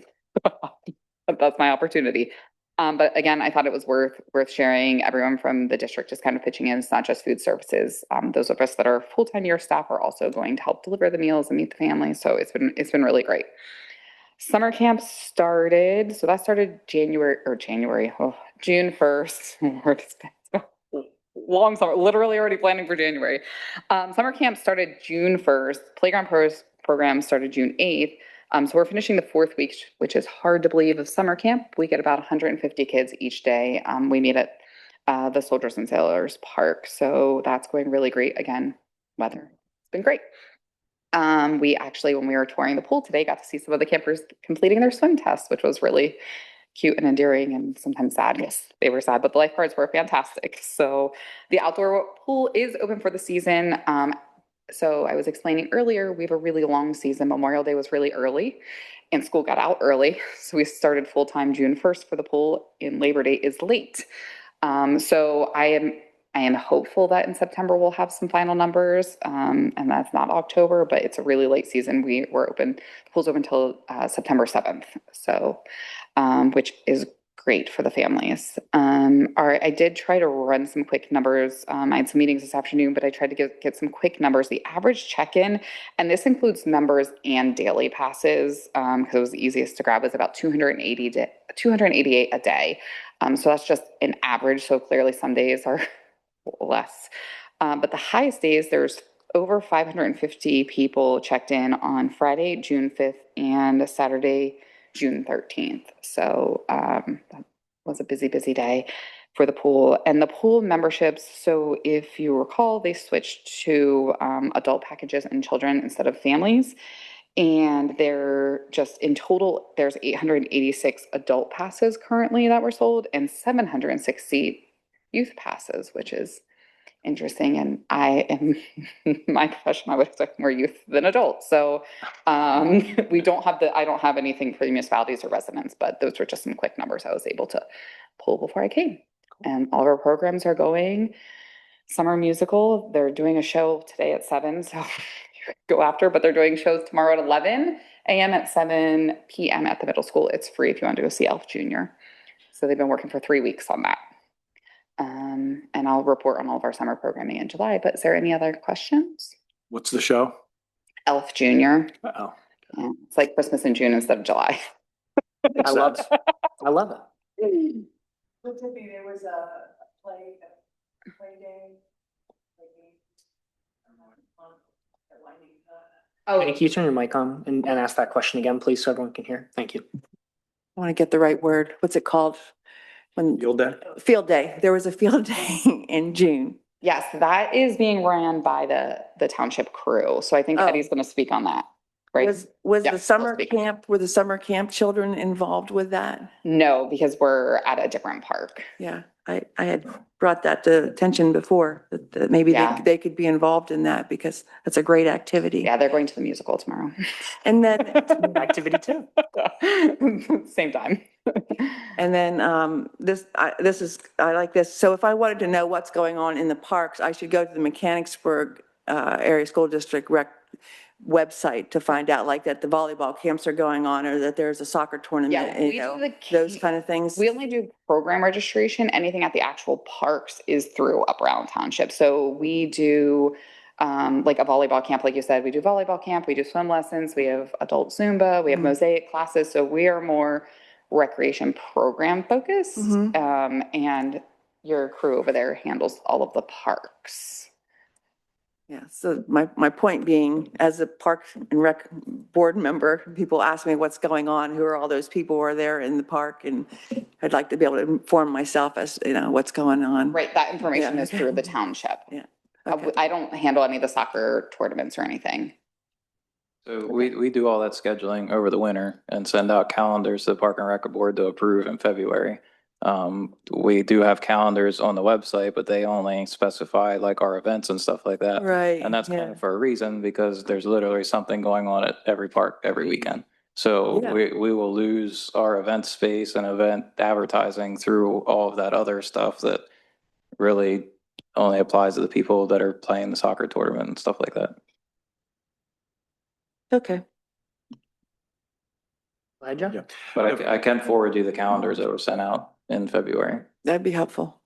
That's my opportunity. But again, I thought it was worth sharing. Everyone from the district is kind of pitching in. It's not just food services. Those of us that are full-time year staff are also going to help deliver the meals and meet the family. So it's been really great. Summer camp started. So that started June 1st. Long summer, literally already planning for January. Summer camp started June 1st. Playground program started June 8th. So we're finishing the 4th week, which is hard to believe, of summer camp. We get about 150 kids each day. We meet at the Soldiers and Sailors Park. So that's going really great. Again, weather, it's been great. We actually, when we were touring the pool today, got to see some of the campers completing their swim tests, which was really cute and endearing and sometimes sad. Yes, they were sad, but the lifeguards were fantastic. So the outdoor pool is open for the season. So I was explaining earlier, we have a really long season. Memorial Day was really early and school got out early. So we started full-time June 1st for the pool, and Labor Day is late. So I am hopeful that in September we'll have some final numbers, and that's not October, but it's a really late season. We're open, the pool's open until September 7th, so which is great for the families. All right, I did try to run some quick numbers. I had some meetings this afternoon, but I tried to get some quick numbers. The average check-in, and this includes members and daily passes, because it was the easiest to grab, was about 288 a day. So that's just an average. So clearly some days are less. But the highest days, there's over 550 people checked in on Friday, June 5th, and Saturday, June 13th. So that was a busy day for the pool. And the pool memberships, so if you recall, they switched to adult packages and children instead of families. And they're just in total, there's 886 adult passes currently that were sold and 760 youth passes, which is interesting. And I am, my profession, I would expect more youth than adults. So we don't have I don't have anything for the municipalities or residents, but those were just some quick numbers I was able to pull before I came. And all of our programs are going. Summer musical, they're doing a show today at 7, so go after, but they're doing shows tomorrow at 11 a.m. at 7 p.m. at the middle school. It's free if you want to go see Elf Jr. So they've been working for 3 weeks on that. And I'll report on all of our summer programming in July, but is there any other questions? What's the show? Elf Jr. Oh, Yeah, it's like Christmas in June instead of July. I love it. I love it. There was a play day. Oh, Hey, can you turn your mic on and ask that question again, please, so everyone can hear? Thank you. I want to get the right word. What's it called? When Field day? field day. There was a field day in June. yes, that is being ran by the township crew. So I think Oh. Eddie's going to speak on that, right? Was Yeah, the he'll summer speak. camp, were the summer camp children involved with that? No, because we're at a different park. Yeah, I had brought that to attention before, that maybe Yeah. they could be involved in that because that's a great activity. Yeah, they're going to the musical tomorrow. And then, Activity too. Same time. and then, I like this. So if I wanted to know what's going on in the parks, I should go to the Mechanicsburg Area School District Rec website to find out like that the volleyball camps are going on or that there's a soccer tournament, Yeah, we do those kind of things. We only do program registration. Anything at the actual parks is through Upper Island Township. So we do like a volleyball camp, like you said, we do volleyball camp, we do swim lessons, we have adult Zumba, we have mosaic classes. So we are more recreation program focused. And your crew over there handles all of the parks. Yeah, so my point being, as a Park and Rec board member, people ask me what's going on, who are all those people who are there in the park? And I'd like to be able to inform myself as, what's going on. Right, that information Yeah. is through the township. Yeah. Okay. I don't handle any of the soccer tournaments or anything. So we do all that scheduling over the winter and send out calendars to the Park and Rec Board to approve in February. We do have calendars on the website, but they only specify like our events and stuff like that. Right. And that's kind yeah. of for a reason because there's literally something going on at every park every weekend. So Yeah. we will lose our event space and event advertising through all of that other stuff that really only applies to the people that are playing the soccer tournament and stuff like that. Okay. Elijah? Yeah. But I can forward you the calendars that were sent out in February. That'd be helpful.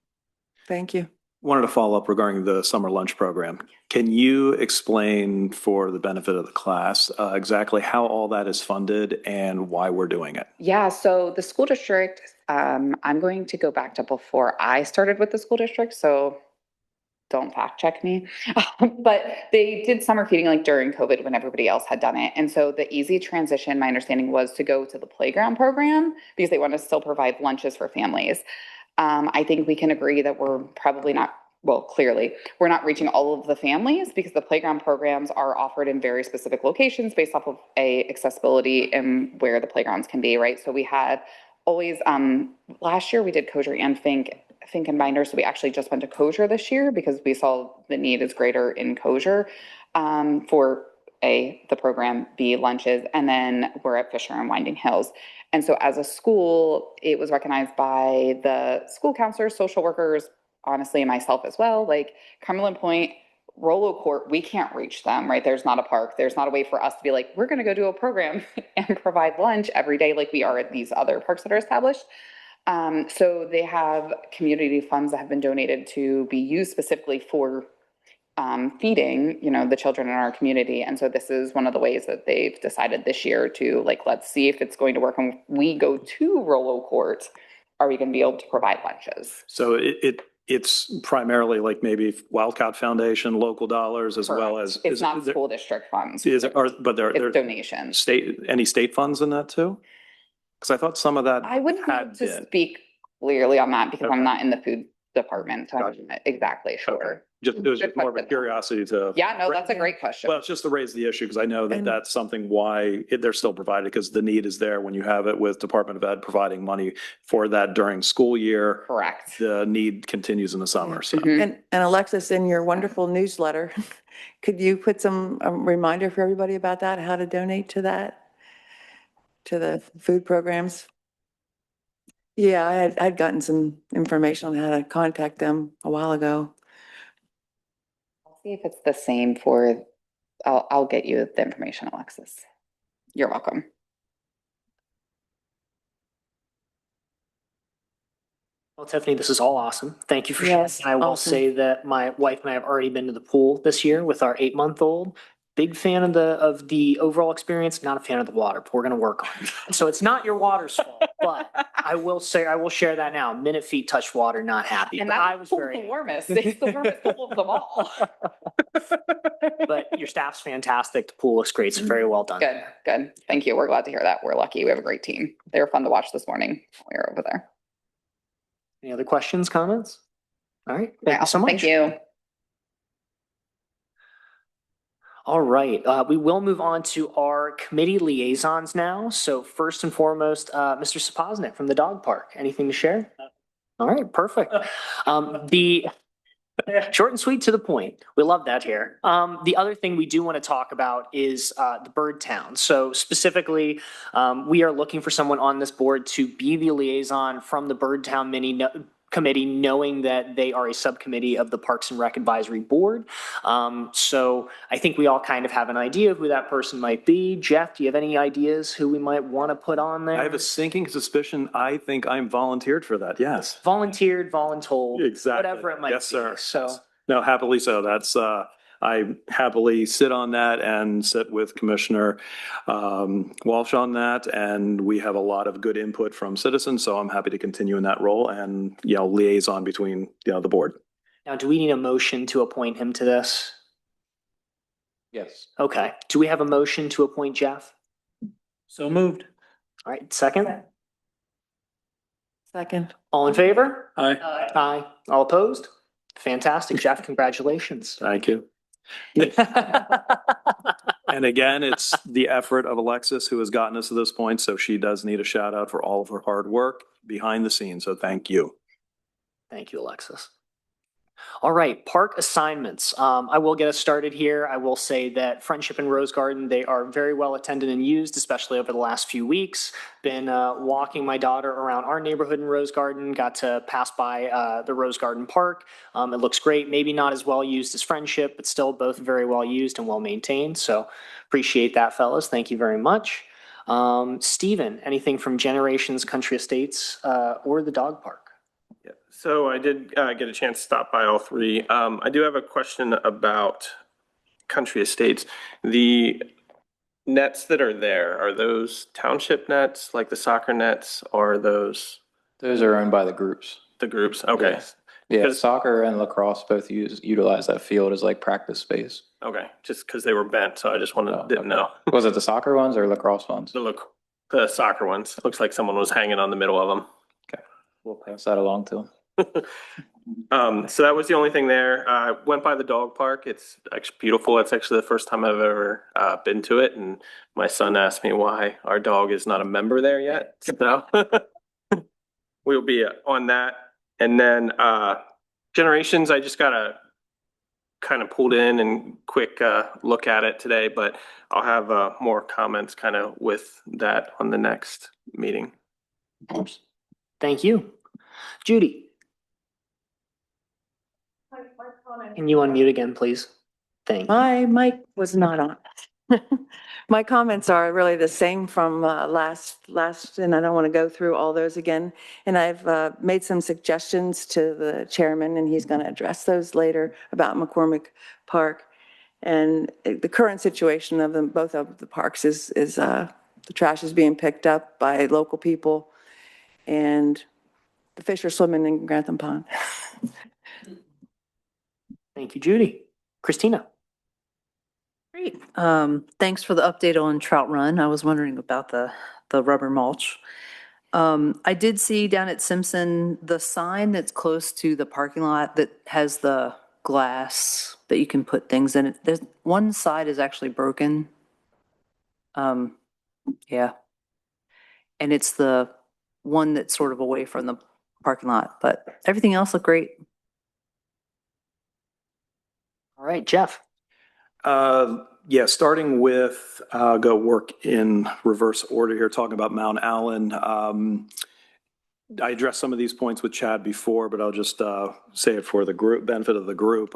Thank you. Wanted to follow up regarding the summer lunch program. Can you explain for the benefit of the class exactly how all that is funded and why we're doing it? Yeah, so the school district, I'm going to go back to before I started with the school district, so don't fact check me. But they did summer feeding like during COVID when everybody else had done it. And so the easy transition, my understanding was to go to the playground program because they want to still provide lunches for families. I think we can agree that we're probably not, well, clearly, we're not reaching all of the families because the playground programs are offered in very specific locations based off of accessibility and where the playgrounds can be, right? So we had always, last year we did kosher and Fink and Binder. So we actually just went to kosher this year because we saw the need is greater in kosher, for the program, B, lunches, and then we're at Fisher and Winding Hills. And so as a school, it was recognized by the school counselors, social workers, honestly, and myself as well, like Cumberland Point, Rollo Court, we can't reach them, right? There's not a park. There's not a way for us to be like, we're going to go do a program and provide lunch every day like we are at these other parks that are established. So they have community funds that have been donated to be used specifically for feeding, the children in our community. And so this is one of the ways that they've decided this year to like, let's see if it's going to work. When we go to Rollo Court, are we going to be able to provide lunches? So it's primarily like maybe Wildcat Foundation, local dollars, as well as. It's not school district funds. But there It's donations. any state funds in that too? Because I thought some of that. I wouldn't be able to speak clearly on that because I'm not in the food department. So I'm not exactly sure. It was just more of a curiosity to. Yeah, no, that's a great question. Well, it's just to raise the issue because I know that that's something why they're still provided because the need is there when you have it with Department of Ed providing money for that during school year. Correct. The need continues in the summer. So. And Alexis, in your wonderful newsletter, could you put some reminder for everybody about that, how to donate to that, to the food programs? Yeah, I'd gotten some information on how to contact them a while ago. I'll see if it's the same for, I'll get you the information, Alexis. You're welcome. Well, Tiffany, this is all awesome. Thank you for sharing. Yes, I will awesome. say that my wife and I have already been to the pool this year with our 8-month-old. Big fan of the overall experience, not a fan of the water, but we're going to work on it. So it's not your water's fault, but I will share that now. Minute Feet touched water, not happy. And But I was the very, warmest. It's the warmest pool of them all. but your staff's fantastic. The pool looks great. So very well done. Good, good. Thank you. We're glad to hear that. We're lucky. We have a great team. They were fun to watch this morning when we were over there. Any other questions, comments? All right. Thank you so much. Thank you. All right, we will move on to our committee liaisons now. So first and foremost, Mr. Sapoznik from the dog park. Anything to share? All right, perfect. The short and sweet to the point. We love that here. The other thing we do want to talk about is the Bird Town. So specifically, we are looking for someone on this board to be the liaison from the Bird Town committee, knowing that they are a subcommittee of the Parks and Rec Advisory Board. So I think we all kind of have an idea of who that person might be. Jeff, do you have any ideas who we might want to put on there? I have a sinking suspicion. I think I'm volunteered for that. Yes. Volunteered, voluntold, Exactly. whatever it might Yes, be. sir. So No, happily so. That's, I happily sit on that and sit with Commissioner Walsh on that. And we have a lot of good input from citizens. So I'm happy to continue in that role and, liaison between, the board. now, do we need a motion to appoint him to this? Yes. Okay. Do we have a motion to appoint Jeff? So moved. All right, second. Second. All in favor? Aye. Aye. All opposed? Fantastic, Jeff. Congratulations. Thank you. And again, it's the effort of Alexis who has gotten us to this point. So she does need a shout out for all of her hard work behind the scenes. So thank you. Thank you, Alexis. All right, park assignments. I will get us started here. I will say that Friendship and Rose Garden, they are very well attended and used, especially over the last few weeks. Been walking my daughter around our neighborhood in Rose Garden, got to pass by the Rose Garden Park. It looks great, maybe not as well used as Friendship, but still both very well used and well maintained. So appreciate that, fellas. Thank you very much. Stephen, anything from Generations Country Estates or the dog park? Yeah, so I did get a chance to stop by all three. I do have a question about Country Estates. The nets that are there, are those township nets, like the soccer nets, or are those Those are owned by the groups. the groups? Okay, Yes. Yeah, Because- soccer and lacrosse both utilize that field as like practice space. okay, just because they were bent, so I just Oh, didn't know. Was it the soccer ones or lacrosse ones? The soccer ones, looks like someone was hanging on the middle of them. We'll pass that along to them. So that was the only thing there. I went by the dog park. It's actually beautiful. It's actually the first time I've ever been to it. And my son asked me why our dog is not a member there yet. So we'll be on that. And then Generations, I just got a kind of pulled in and quick look at it today, but I'll have more comments kind of with that on the next meeting. Thank you. Judy, can you unmute again, please? Thank you. My mic was not on. My comments are really the same from last, and I don't want to go through all those again. And I've made some suggestions to the chairman, and he's going to address those later about McCormick Park. And the current situation of them, both of the parks is the trash is being picked up by local people, and the fish are swimming in Grantham Pond. Thank you, Judy. Christina. Great. Thanks for the update on Trout Run. I was wondering about the rubber mulch. I did see down at Simpson, the sign that's close to the parking lot that has the glass that you can put things in it. There's one side is actually broken. Yeah. And it's the one that's sort of away from the parking lot, but everything else looked great. All right, Jeff. Yeah, starting with, go work in reverse order here, talking about Mount Allen. I addressed some of these points with Chad before, but I'll just say it for the group benefit of the group.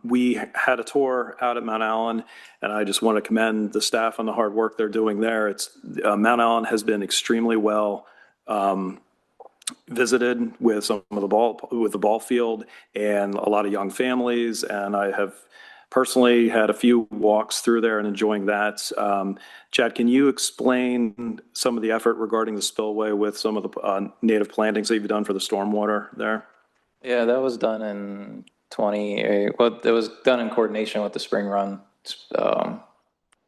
We had a tour out at Mount Allen, and I just want to commend the staff on the hard work they're doing there. It's Mount Allen has been extremely well visited with some of the ball field and a lot of young families, and I have personally had a few walks through there and enjoying that. Chad, can you explain some of the effort regarding the spillway with some of the native plantings that you've done for the stormwater there? Yeah, that was done in well, it was done in coordination with the Spring Run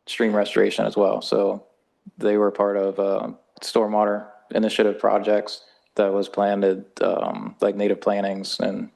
stream restoration as well. So they were part of stormwater initiative projects that was planted, like native plantings and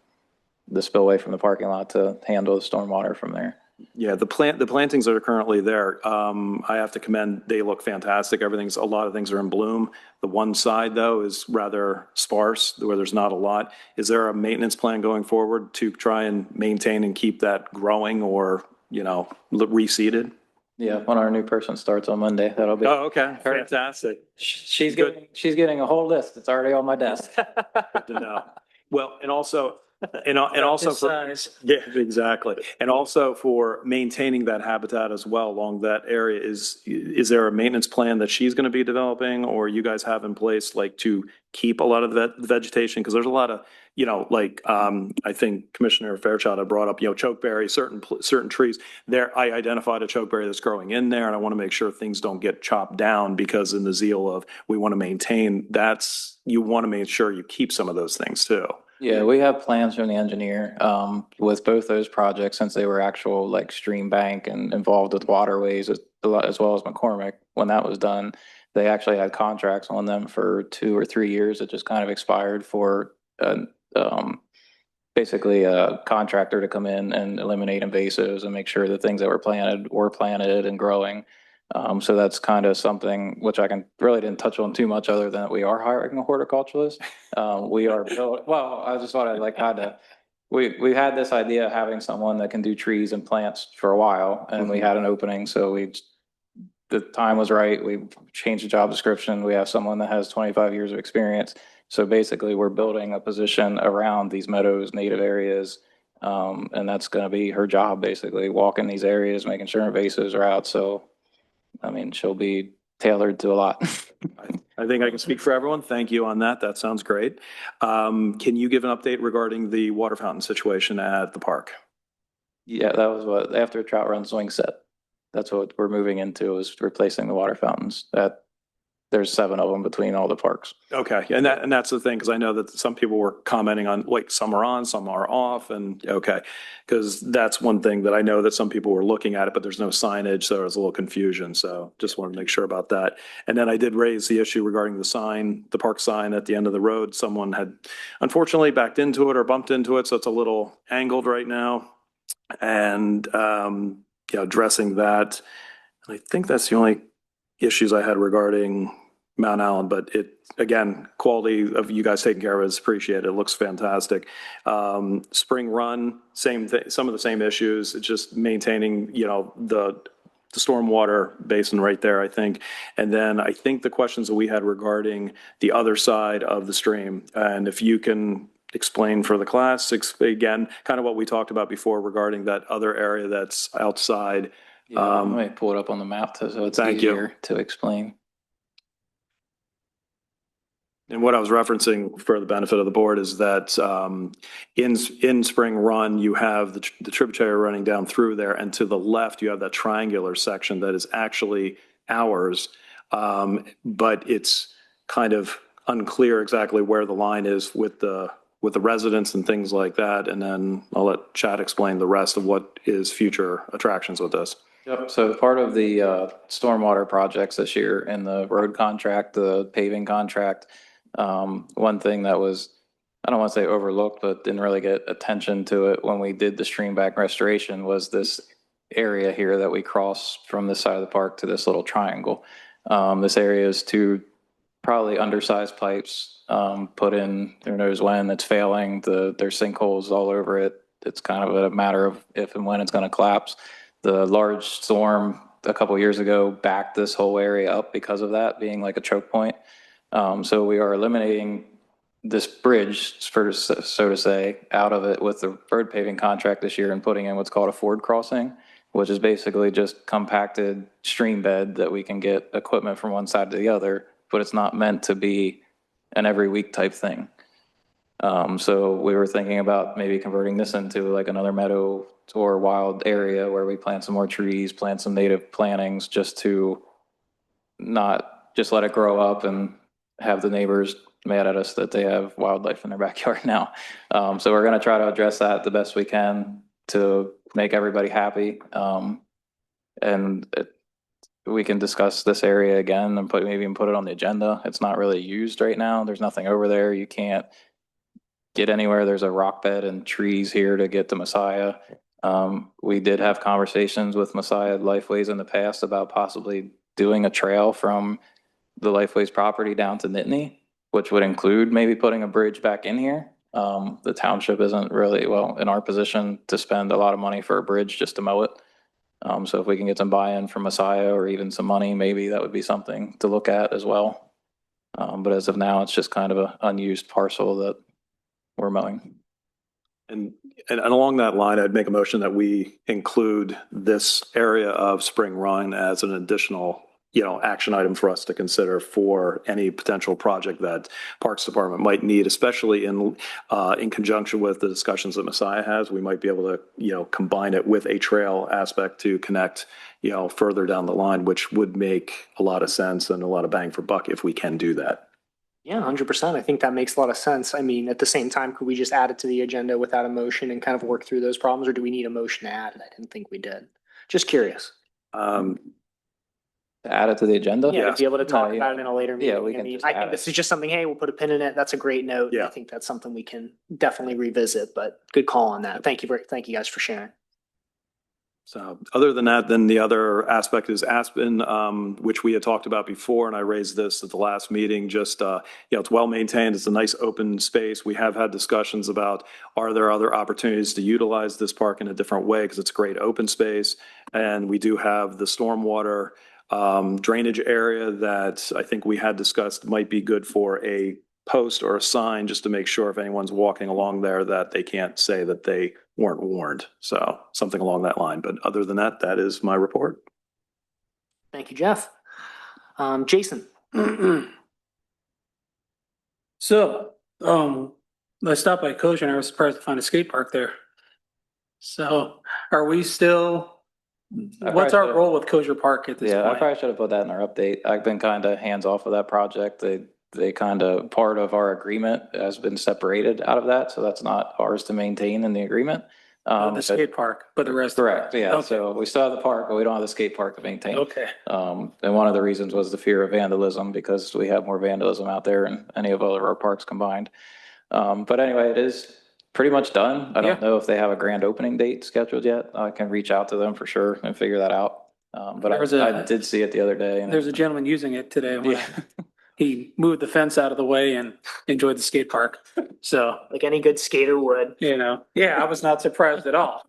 the spillway from the parking lot to handle the stormwater from there. Yeah, the plantings that are currently there, I have to commend, they look fantastic. A lot of things are in bloom. The one side though is rather sparse where there's not a lot. Is there a maintenance plan going forward to try and maintain and keep that growing or, reseeded? Yeah, when our new person starts on Monday, that'll be. Oh, okay, fantastic. She's getting a whole list. It's already on my desk. Good to know. Well, and also for, yeah, exactly. And also for maintaining that habitat as well along that area, is there a maintenance plan that she's going to be developing or you guys have in place like to keep a lot of the vegetation? Because there's a lot of, I think Commissioner Fairchild had brought up, chokeberry, certain trees there. I identified a chokeberry that's growing in there and I want to make sure things don't get chopped down because in the zeal of we want to maintain you want to make sure you keep some of those things too. Yeah, we have plans from the engineer with both those projects since they were actual like stream bank and involved with waterways as well as McCormick. When that was done, they actually had contracts on them for 2 or 3 years. It just kind of expired for basically a contractor to come in and eliminate invasives and make sure that things that were planted and growing. So that's kind of something which I didn't touch on too much other than that we are hiring a horticulturalist. We are, well, I just thought we had this idea of having someone that can do trees and plants for a while and we had an opening. So the time was right. We changed the job description. We have someone that has 25 years of experience. So basically we're building a position around these meadows, native areas. And that's going to be her job, basically walking these areas, making sure invasives are out. So she'll be tailored to a lot. I think I can speak for everyone. Thank you on that. That sounds great. Can you give an update regarding the water fountain situation at the park? Yeah, that was after Trout Run swing set. That's what we're moving into is replacing the water fountains. There's 7 of them between all the parks. Okay, and that's the thing, because I know that some people were commenting on like some are on, some are off, and okay, because that's one thing that I know that some people were looking at it, but there's no signage, so there's a little confusion. So just wanted to make sure about that. And then I did raise the issue regarding the park sign at the end of the road. Someone had unfortunately backed into it or bumped into it, so it's a little angled right now. And addressing that, and I think that's the only issues I had regarding Mount Allen, but again, quality of you guys taking care of it is appreciated. It looks fantastic. Spring Run, same thing, some of the same issues. It's just maintaining, the stormwater basin right there, I think. And then I think the questions that we had regarding the other side of the stream, and if you can explain for the class, again, kind of what we talked about before regarding that other area that's outside. Yeah, let me pull it up on the map so it's Thank you. easier to explain. And what I was referencing for the benefit of the board is that in Spring Run, you have the tributary running down through there, and to the left, you have that triangular section that is actually ours, but it's kind of unclear exactly where the line is with the residents and things like that. And then I'll let Chad explain the rest of what is future attractions with this. Yep. So part of the stormwater projects this year and the road contract, the paving contract, one thing that was, I don't want to say overlooked, but didn't really get attention to it when we did the stream bank restoration was this area here that we cross from this side of the park to this little triangle. This area is two probably undersized pipes put in, who knows when, it's failing. There's sinkholes all over it. It's kind of a matter of if and when it's going to collapse. The large storm a couple of years ago backed this whole area up because of that being like a choke point. So we are eliminating this bridge, so to say, out of it with the road paving contract this year and putting in what's called a ford crossing, which is basically just compacted stream bed that we can get equipment from one side to the other, but it's not meant to be an every week type thing. So we were thinking about maybe converting this into like another meadow or wild area where we plant some more trees, plant some native plantings, just to not just let it grow up and have the neighbors mad at us that they have wildlife in their backyard now. So we're going to try to address that the best we can to make everybody happy. We can discuss this area again and maybe even put it on the agenda. It's not really used right now. There's nothing over there. You can't get anywhere. There's a rock bed and trees here to get to Messiah. We did have conversations with Messiah Lifeways in the past about possibly doing a trail from the Lifeways property down to Nittany, which would include maybe putting a bridge back in here. The township isn't really, in our position to spend a lot of money for a bridge just to mow it. So if we can get some buy-in from Messiah or even some money, maybe that would be something to look at as well. But as of now, it's just kind of an unused parcel that we're mowing. And along that line, I'd make a motion that we include this area of Spring Run as an additional, action item for us to consider for any potential project that Parks Department might need, especially in conjunction with the discussions that Messiah has. We might be able to, combine it with a trail aspect to connect, further down the line, which would make a lot of sense and a lot of bang for buck if we can do that. Yeah, 100%. I think that makes a lot of sense. I mean, at the same time, could we just add it to the agenda without a motion and kind of work through those problems, or do we need a motion to add it? I didn't think we did. Just curious. Add it to the agenda? Yeah, to be able to talk about it in a later meeting. Yeah, we can just I add think it. this is just something, hey, we'll put a pin in it. That's a great note. Yeah. I think that's something we can definitely revisit, but good call on that. Thank you guys for sharing. So other than that, then the other aspect is Aspen, which we had talked about before, and I raised this at the last meeting. Just, it's well maintained. It's a nice open space. We have had discussions about, are there other opportunities to utilize this park in a different way? Because it's a great open space. And we do have the stormwater drainage area that I think we had discussed might be good for a post or a sign, just to make sure if anyone's walking along there that they can't say that they weren't warned. So something along that line. But other than that, that is my report. Thank you, Jeff. Jason. So, I stopped by Kosher and I was surprised to find a skate park there. So are we still, what's our role with Kosher Park at this Yeah, I point? probably should have put that in our update. I've been kind of hands off of that project. They kind of, part of our agreement has been separated out of that. So that's not ours to maintain in the agreement. The skate park, but the rest. Correct, yeah. Okay. So we still have the park, but we don't have the skate park to maintain. Okay. And one of the reasons was the fear of vandalism, because we have more vandalism out there than any of our parks combined. But anyway, it is pretty much done. I don't know if they have a grand opening date scheduled yet. I can reach out to them for sure and figure that out. But I did see it the other day. And There's a gentleman using it today. Yeah. he moved the fence out of the way and enjoyed the skate park. So, Like any good skater would. yeah, I was not surprised at all.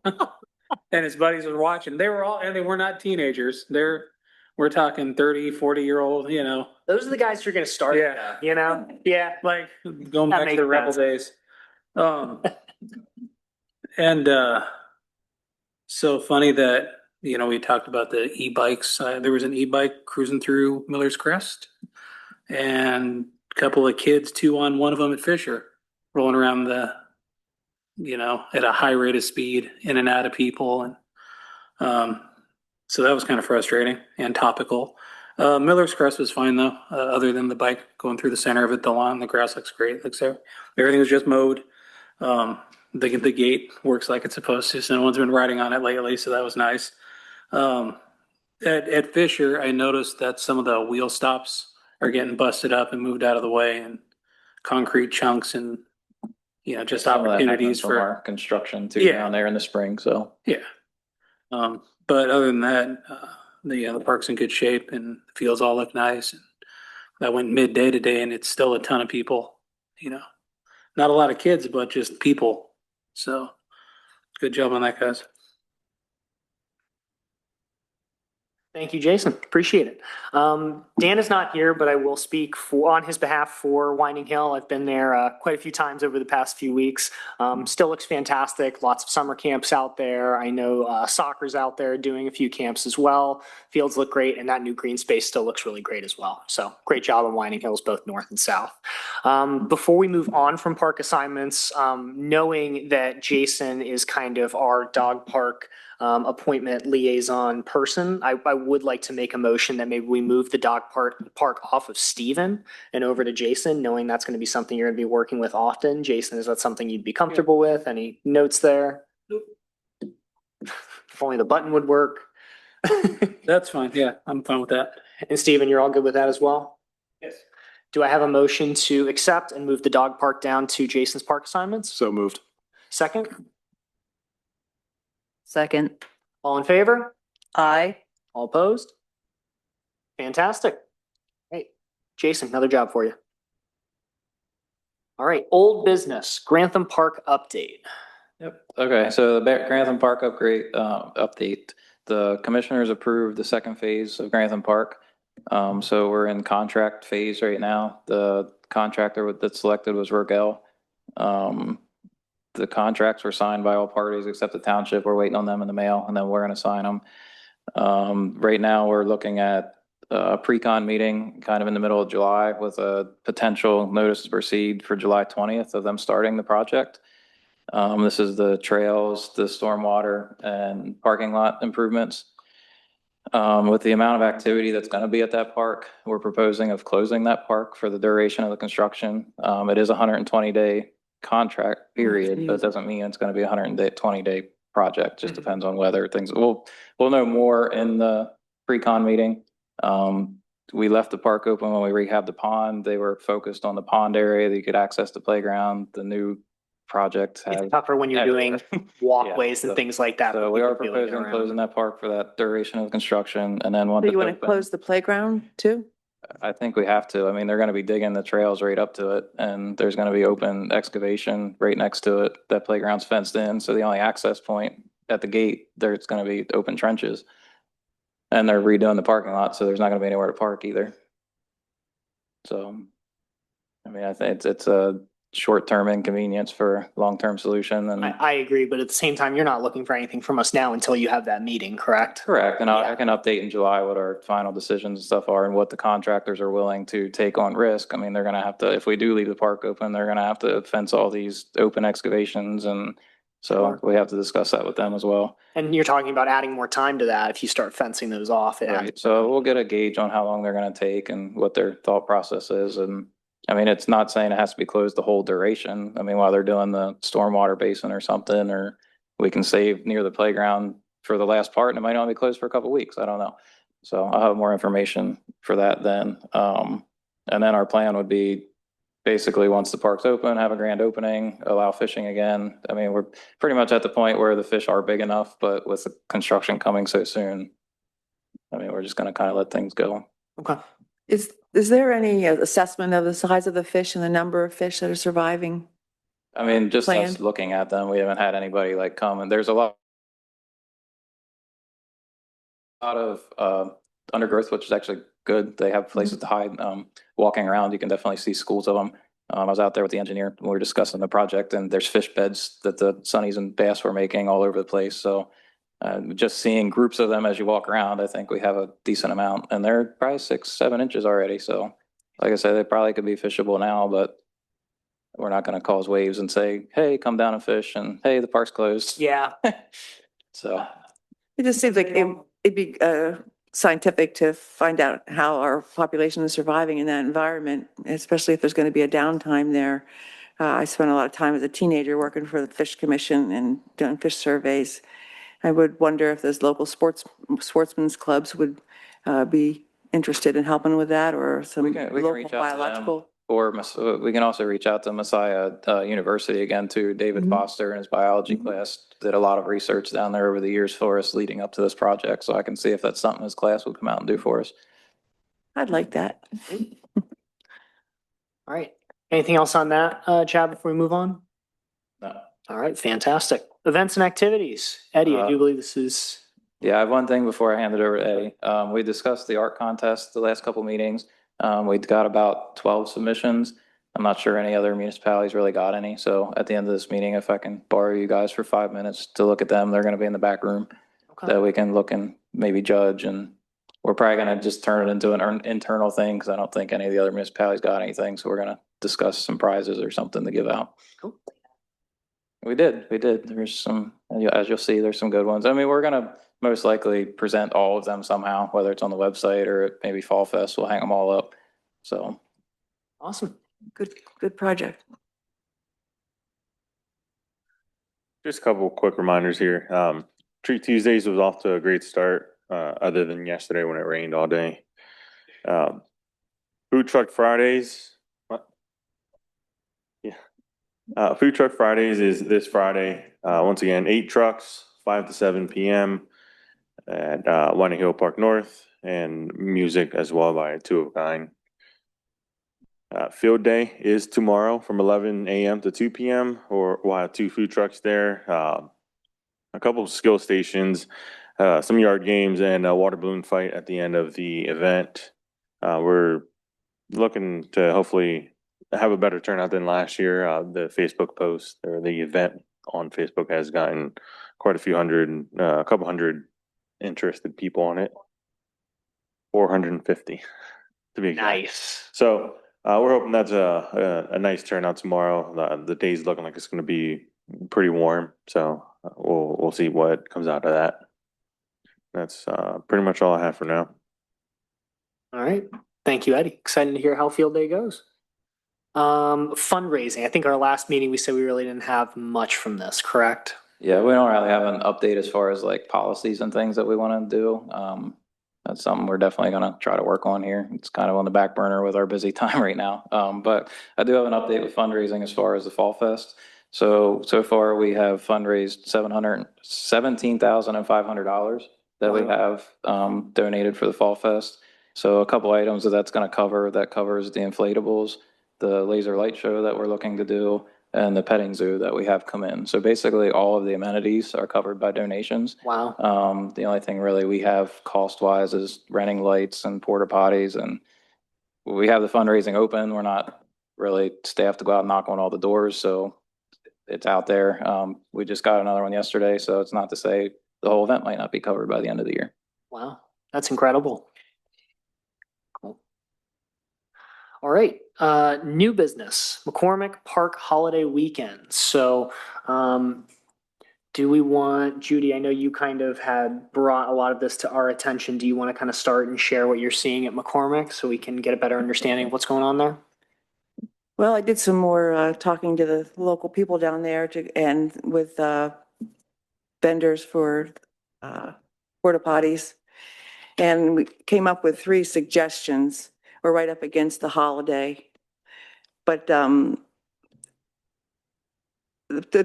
And his buddies were watching. They were all, and they were not teenagers. We're talking 30, 40-year-old, Those are the guys who are going to start, Yeah. Yeah. like going That back to makes the rebel sense. days. And so funny that, we talked about the e-bikes. There was an e-bike cruising through Miller's Crest and a couple of kids, 2 on one of them at Fisher, rolling around at a high rate of speed in and out of people. And so that was kind of frustrating and topical. Miller's Crest was fine though, other than the bike going through the center of it, the lawn, the grass looks great. Everything was just mowed. The gate works like it's supposed to, so no one's been riding on it lately, so that was nice. At Fisher, I noticed that some of the wheel stops are getting busted up and moved out of the way, and concrete chunks and, just Some of that happened opportunities from for, our construction too Yeah. down there in the spring, so. yeah. But other than that, the park's in good shape and the fields all look nice. That went midday today and it's still a ton of people, not a lot of kids, but just people. So good job on that, guys. Thank you, Jason. Appreciate it. Dan is not here, but I will speak on his behalf for Winding Hill. I've been there quite a few times over the past few weeks. Still looks fantastic. Lots of summer camps out there. I know soccer's out there doing a few camps as well. Fields look great, and that new green space still looks really great as well. So great job on Winding Hills, both north and south. Before we move on from park assignments, knowing that Jason is kind of our dog park appointment liaison person, I would like to make a motion that maybe we move the dog park off of Steven and over to Jason, knowing that's going to be something you're going to be working with often. Jason, is that something you'd be comfortable with? Any notes there? If only the button would work. That's fine. Yeah, I'm fine with that. And Steven, you're all good with that as well? Yes. Do I have a motion to accept and move the dog park down to Jason's park assignments? So moved. Second, Second. all in favor? Aye. All opposed? Fantastic. Great. Jason, another job for you. All right, old business, Grantham Park update. Yep. Okay, so the Grantham Park update. The commissioners approved the second phase of Grantham Park. So we're in contract phase right now. The contractor that's selected was Rogel. The contracts were signed by all parties except the township. We're waiting on them in the mail, and then we're going to sign them. Right now, we're looking at a pre-con meeting kind of in the middle of July with a potential notice to proceed for July 20th of them starting the project. This is the trails, the stormwater, and parking lot improvements. With the amount of activity that's going to be at that park, we're proposing of closing that park for the duration of the construction. It is a 120-day contract period, but it doesn't mean it's going to be a 120-day project. Just depends on whether things, we'll know more in the pre-con meeting. We left the park open when we rehabbed the pond. They were focused on the pond area that you could access the playground. The new project has. It's tougher when you're doing walkways and things like that. So we are proposing closing that park for that duration of the construction, and then once So it's you want to open, close the playground too? I think we have to. I mean, they're going to be digging the trails right up to it, and there's going to be open excavation right next to it. That playground's fenced in, so the only access point at the gate, there's going to be open trenches. And they're redoing the parking lot, so there's not going to be anywhere to park either. So, I mean, I think it's a short-term inconvenience for long-term solution. And I agree, but at the same time, you're not looking for anything from us now until you have that meeting, correct? correct, and Yeah. I can update in July what our final decisions and stuff are and what the contractors are willing to take on risk. I mean, they're going to have to, if we do leave the park open, they're going to have to fence all these open excavations, and so we have to discuss that with them as well. And you're talking about adding more time to that if you start fencing those off. Right, so we'll get a gauge on how long they're gonna take and what their thought process is, and I mean, it's not saying it has to be closed the whole duration. I mean, while they're doing the stormwater basin or something, or we can save near the playground for the last part, and it might only be closed for a couple of weeks, I don't know. So I'll have more information for that then. And then our plan would be basically once the park's open, have a grand opening, allow fishing again. I mean, we're pretty much at the point where the fish are big enough, but with the construction coming so soon, I mean, we're just gonna kind of let things go. Okay. Is there any assessment of the size of the fish and the number of fish that are surviving? I mean, just us Planned. looking at them, we haven't had anybody like come, and there's a lot of undergrowth, which is actually good. They have places to hide. Walking around, you can definitely see schools of them. I was out there with the engineer when we were discussing the project, and there's fish beds that the sunnies and bass were making all over the place. So just seeing groups of them as you walk around, I think we have a decent amount, and they're probably 6-7 inches already. So like I said, they probably could be fishable now, but we're not going to cause waves and say, hey, come down and fish, and hey, the park's closed. Yeah. So It just seems like it'd be scientific to find out how our population is surviving in that environment, especially if there's going to be a downtime there. I spent a lot of time as a teenager working for the Fish Commission and doing fish surveys. I would wonder if those local sportsmen's clubs would be interested in helping with that, or some we can local reach out to them. biological. Or we can also reach out to Messiah University again too. David Foster and his biology class did a lot of research down there over the years for us leading up to this project. So I can see if that's something his class would come out and do for us. I'd like that. All right. Anything else on that, Chad, before we move on? No. All right, fantastic. Events and activities. Eddie, I do believe this is. Yeah, I have one thing before I hand it over to Eddie. We discussed the art contest the last couple meetings. We got about 12 submissions. I'm not sure any other municipalities really got any. So at the end of this meeting, if I can borrow you guys for 5 minutes to look at them, they're going to be in the back room that we can look and maybe judge. And we're probably going to just turn it into an internal thing because I don't think any of the other municipalities got anything. So we're going to discuss some prizes or something to give out. Cool. We did. There's some, as you'll see, there's some good ones. I mean, we're going to most likely present all of them somehow, whether it's on the website or maybe Fall Fest, we'll hang them all up. So. Awesome. Good project. Just a couple of quick reminders here. Treat Tuesdays was off to a great start, other than yesterday when it rained all day. Food Truck Fridays. Yeah. Food Truck Fridays is this Friday. Once again, 8 trucks, 5 to 7 p.m. at Winding Hill Park North, and music as well by 2 of Kind. Field day is tomorrow from 11 a.m. to 2 p.m. or we'll have 2 food trucks there, a couple of skill stations, some yard games, and a water balloon fight at the end of the event. We're looking to hopefully have a better turnout than last year. The Facebook post or the event on Facebook has gotten quite a few hundred, a couple hundred interested people on it. 450 to be exact. Nice. So we're hoping that's a nice turnout tomorrow. The day's looking like it's going to be pretty warm, so we'll see what comes out of that. That's pretty much all I have for now. All right. Thank you, Eddie. Excited to hear how field day goes. Fundraising. I think our last meeting we said we really didn't have much from this, correct? Yeah, we don't really have an update as far as like policies and things that we want to do. That's something we're definitely going to try to work on here. It's kind of on the back burner with our busy time right now. But I do have an update with fundraising as far as the Fall Fest. So far we have fundraised $17,500 that we have donated for the Fall Fest. So a couple items that's going to cover, that covers the inflatables, the laser light show that we're looking to do, and the petting zoo that we have come in. So basically all of the amenities are covered by donations. Wow. The only thing really we have cost wise is renting lights and porta potties, and we have the fundraising open. We're not really staffed to go out and knock on all the doors. So it's out there. We just got another one yesterday. So it's not to say the whole event might not be covered by the end of the year. Wow. That's incredible. Cool. All right. New business, McCormick Park Holiday Weekend. So, do we want, Judy, I know you kind of had brought a lot of this to our attention. Do you want to kind of start and share what you're seeing at McCormick so we can get a better understanding of what's going on there? Well, I did some more talking to the local people down there and with vendors for porta potties. And we came up with 3 suggestions. We're right up against the holiday. But the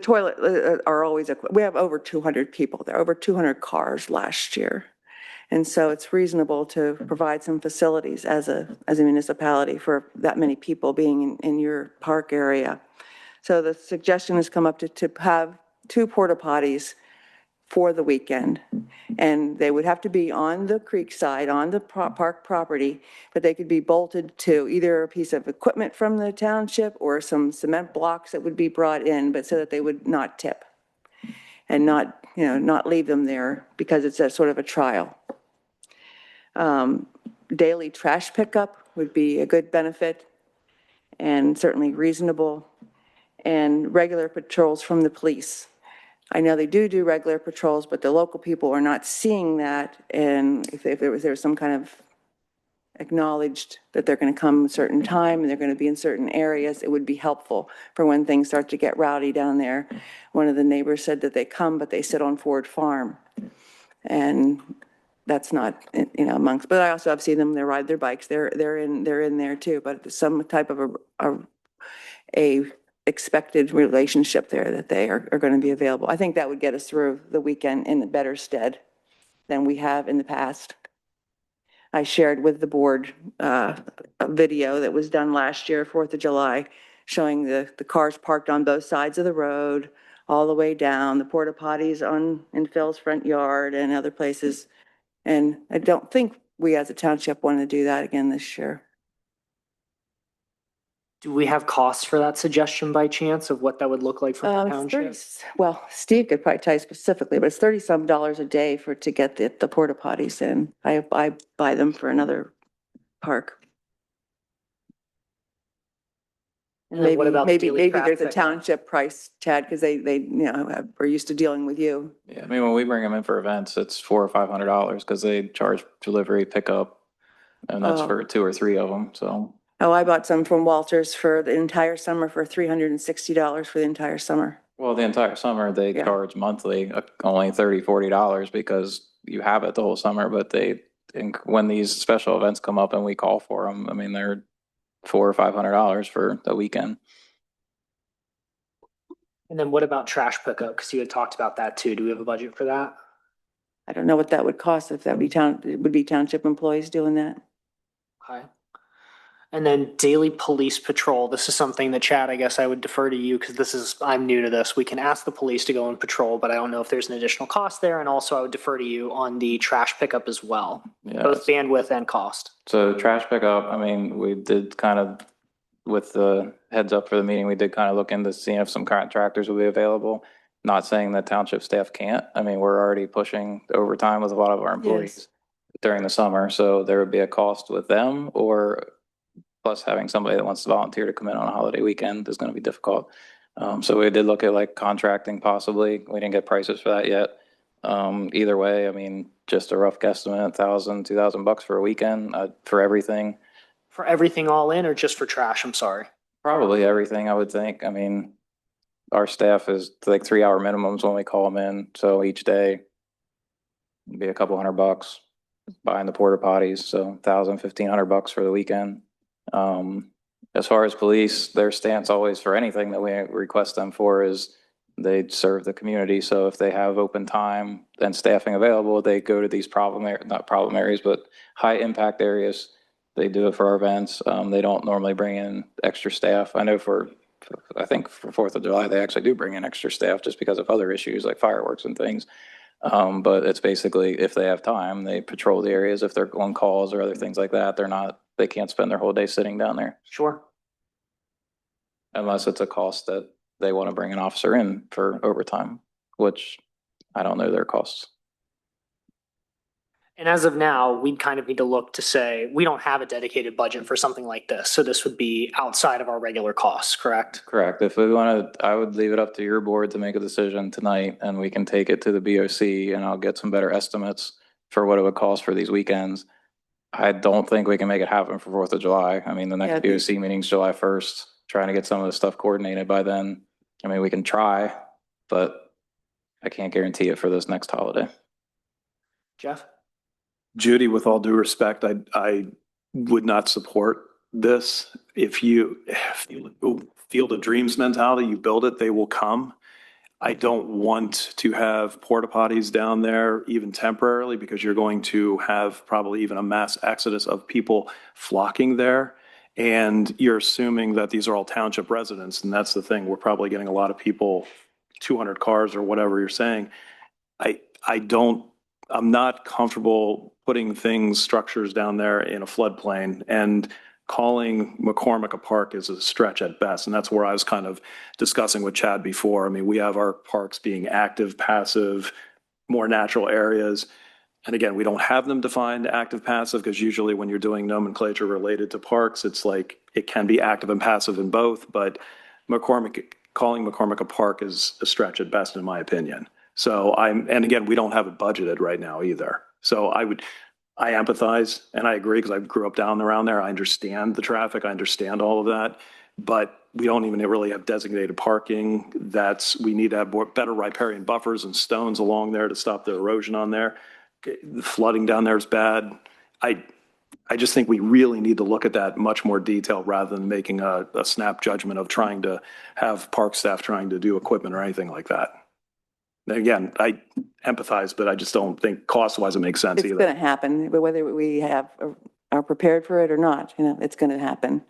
toilet are always, we have over 200 people there, over 200 cars last year. And so it's reasonable to provide some facilities as a municipality for that many people being in your park area. So the suggestion has come up to have 2 porta potties for the weekend. And they would have to be on the creek side, on the park property, but they could be bolted to either a piece of equipment from the township or some cement blocks that would be brought in, but so that they would not tip and not, not leave them there because it's a sort of a trial. Daily trash pickup would be a good benefit and certainly reasonable, and regular patrols from the police. I know they do regular patrols, but the local people are not seeing that. And if there was some kind of acknowledged that they're going to come a certain time and they're going to be in certain areas, it would be helpful for when things start to get rowdy down there. One of the neighbors said that they come, but they sit on Ford Farm. And that's not, amongst, but I also have seen them, they ride their bikes. They're in there too, but some type of a expected relationship there that they are going to be available. I think that would get us through the weekend in a better stead than we have in the past. I shared with the board a video that was done last year, 4th of July, showing the cars parked on both sides of the road, all the way down, the porta potties in Phil's front yard and other places. And I don't think we as a township want to do that again this year. Do we have costs for that suggestion by chance of what that would look like for the It's 30 township? Well, Steve could probably tell you specifically, but it's $30-some a day to get the porta potties in. I buy them for another park. And then what about Maybe daily trash there's a pickup? township price, Chad, because they are used to dealing with you. Yeah, I mean, when we bring them in for events, it's $400 or $500 because they charge delivery, pickup, and that's Oh. for 2 or 3 of them, so. Oh, I bought some from Walters for the entire summer for $360 for the entire summer. Well, the entire summer, they Yeah. charge monthly, only $30, $40 because you have it the whole summer, but when these special events come up and we call for them, I mean, they're $400 or $500 for the weekend. And then what about trash pickup? Because you had talked about that too. Do we have a budget for that? I don't know what that would cost if that would be township employees doing that. Okay. And then daily police patrol. This is something that, Chad, I guess I would defer to you because I'm new to this. We can ask the police to go and patrol, but I don't know if there's an additional cost there. And also I would defer to you on the trash pickup as well, Yeah. both bandwidth and cost. So trash pickup, I mean, we did kind of, with the heads up for the meeting, we did kind of look into seeing if some contractors will be available. Not saying that township staff can't. I mean, we're already pushing overtime with a lot of our employees during the summer. So there would be a cost with them, or plus having somebody that wants to volunteer to come in on a holiday weekend is going to be difficult. So we did look at like contracting possibly. We didn't get prices for that yet. Either way, I mean, just a rough guesstimate, $1,000, $2,000 for a weekend for everything. For everything all in or just for trash? I'm sorry. Probably everything, I would think. I mean, our staff is like 3-hour minimums when we call them in. So each day it'd be a couple $100 buying the porta potties. So $1,000, $1,500 for the weekend. As far as police, their stance always for anything that we request them for is they serve the community. So if they have open time and staffing available, they go to these not problem areas, but high impact areas. They do it for our events. They don't normally bring in extra staff. I know I think for 4th of July, they actually do bring in extra staff just because of other issues like fireworks and things. But it's basically, if they have time, they patrol the areas. If they're on calls or other things like that, they can't spend their whole day sitting down there. Sure. Unless it's a cost that they want to bring an officer in for overtime, which I don't know their costs. And as of now, we'd kind of need to look to say, we don't have a dedicated budget for something like this. So this would be outside of our regular costs, correct? Correct. If we want to, I would leave it up to your board to make a decision tonight, and we can take it to the BOC and I'll get some better estimates for what it would cost for these weekends. I don't think we can make it happen for 4th of July. I mean, the next BOC meeting's July 1st, trying to get some of the stuff coordinated by then. I mean, we can try, but I can't guarantee it for this next holiday. Jeff? Judy, with all due respect, I would not support this. If you Field of Dreams mentality, you build it, they will come. I don't want to have porta potties down there even temporarily because you're going to have probably even a mass exodus of people flocking there. And you're assuming that these are all township residents. And that's the thing. We're probably getting a lot of people, 200 cars or whatever you're saying. I'm not comfortable putting structures down there in a floodplain, and calling McCormick a park is a stretch at best. And that's where I was kind of discussing with Chad before. I mean, we have our parks being active, passive, more natural areas. And again, we don't have them defined active, passive, because usually when you're doing nomenclature related to parks, it's like it can be active and passive in both. But calling McCormick a park is a stretch at best, in my opinion. So and again, we don't have it budgeted right now either. So I empathize and I agree because I grew up down around there. I understand the traffic. I understand all of that, but we don't even really have designated parking. We need to have better riparian buffers and stones along there to stop the erosion on there. The flooding down there is bad. I just think we really need to look at that much more detail rather than making a snap judgment of trying to have park staff trying to do equipment or anything like that. Again, I empathize, but I just don't think cost-wise it makes sense It's either. going to happen, but whether we are prepared for it or not, it's going to happen.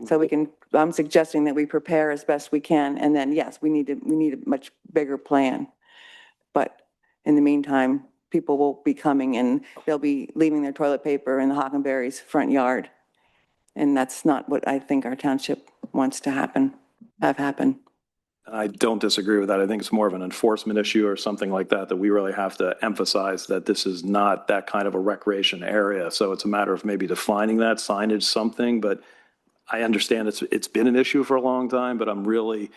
So I'm suggesting that we prepare as best we can. And then, yes, we need a much bigger plan. But in the meantime, people will be coming and they'll be leaving their toilet paper in the Hockenberry's front yard. And that's not what I think our township wants to have happen. I don't disagree with that. I think it's more of an enforcement issue or something like that we really have to emphasize that this is not that kind of a recreation area. So it's a matter of maybe defining that signage, something, but I understand it's been an issue for a long time, but I'm really,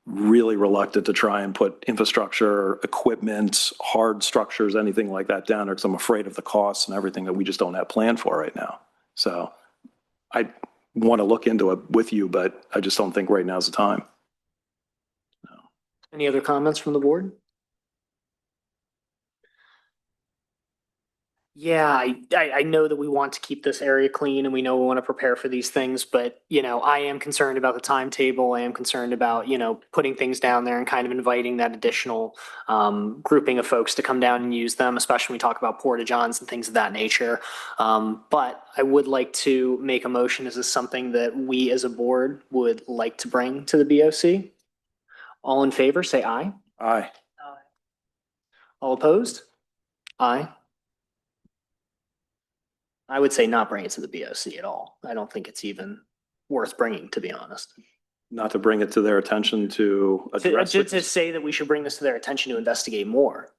really reluctant to try and put infrastructure, equipment, hard structures, anything like that down there because I'm afraid of the costs and everything that we just don't have planned for right now. So I want to look into it with you, but I just don't think right now is the time. Any other comments from the board? Yeah, I know that we want to keep this area clean and we know we want to prepare for these things, but I am concerned about the timetable. I am concerned about, putting things down there and kind of inviting that additional grouping of folks to come down and use them, especially when we talk about porta johns and things of that nature. But I would like to make a motion. Is this something that we as a board would like to bring to the BOC? All in favor, say aye. Aye. All opposed? Aye. I would say not bring it to the BOC at all. I don't think it's even worth bringing, to be honest. Not to bring it to their attention to address it. To say that we should bring this to their attention to investigate more.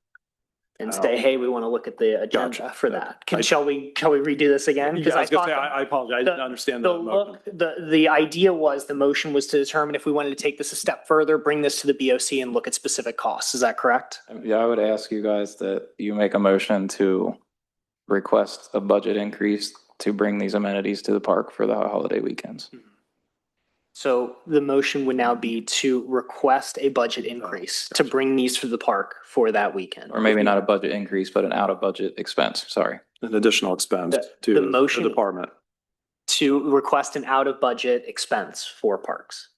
And say, hey, we want to look at the agenda Gotcha. for that. Shall we redo this again? Yeah, I was gonna say, I apologize. I didn't understand the motion. The idea was, the motion was to determine if we wanted to take this a step further, bring this to the BOC and look at specific costs. Is that correct? Yeah, I would ask you guys that you make a motion to request a budget increase to bring these amenities to the park for the holiday weekends. So the motion would now be to request a budget increase to bring these to the park for that weekend. Or maybe not a budget increase, but an out-of-budget expense, sorry. An additional expense to the motion- the department. To request an out-of-budget expense for parks.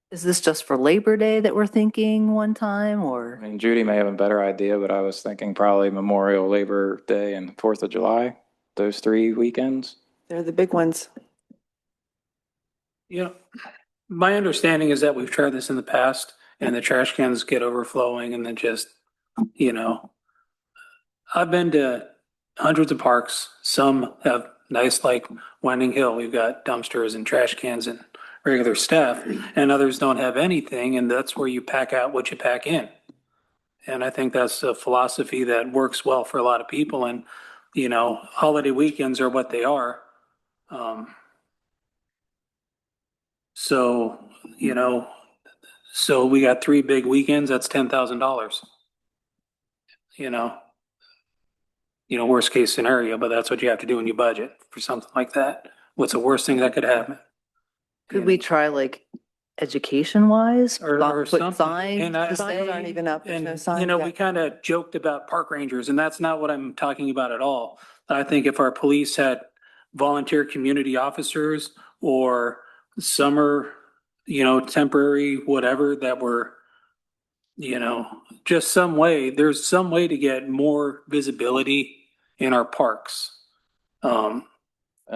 Is this just for Labor Day that we're thinking one time, or? I mean, Judy may have a better idea, but I was thinking probably Memorial, Labor Day, and 4th of July, those 3 weekends. They're the big ones. My understanding is that we've tried this in the past and the trash cans get overflowing and then just, I've been to hundreds of parks. Some have nice, like Winding Hill. We've got dumpsters and trash cans and regular stuff, and others don't have anything. And that's where you pack out what you pack in. And I think that's a philosophy that works well for a lot of people. And, holiday weekends are what they are. So we got 3 big weekends, that's $10,000. Worst case scenario, but that's what you have to do when you budget for something like that. What's the worst thing that could happen? Could we try like education wise Or put something. signs And to Signs aren't say? even up. There's no And, signs yet. we kind of joked about park rangers, and that's not what I'm talking about at all. I think if our police had volunteer community officers or summer, temporary, whatever, that were, you know, just some way, there's some way to get more visibility in our parks. And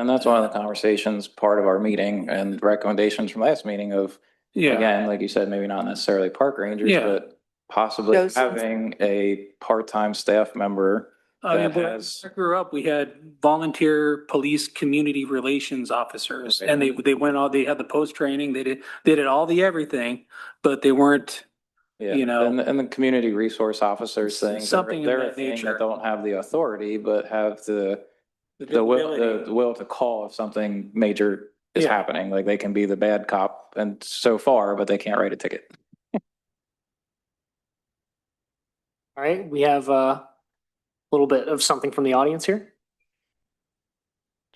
that's one of the conversations, part of our meeting and recommendations from last meeting of, Yeah, again, like you said, maybe not necessarily park rangers, Yeah. but possibly Docents. having a part-time staff member I mean, that when has, I grew up, we had volunteer police community relations officers, and they went all, they had the post training, they did all the everything, but they weren't, yeah, you know, and the community resource officers things. something in They're a that thing nature. that don't have the authority, but have the will to call if something major is Yeah. happening. Like they can be the bad cop and so far, but they can't write a ticket. All right, we have a little bit of something from the audience here.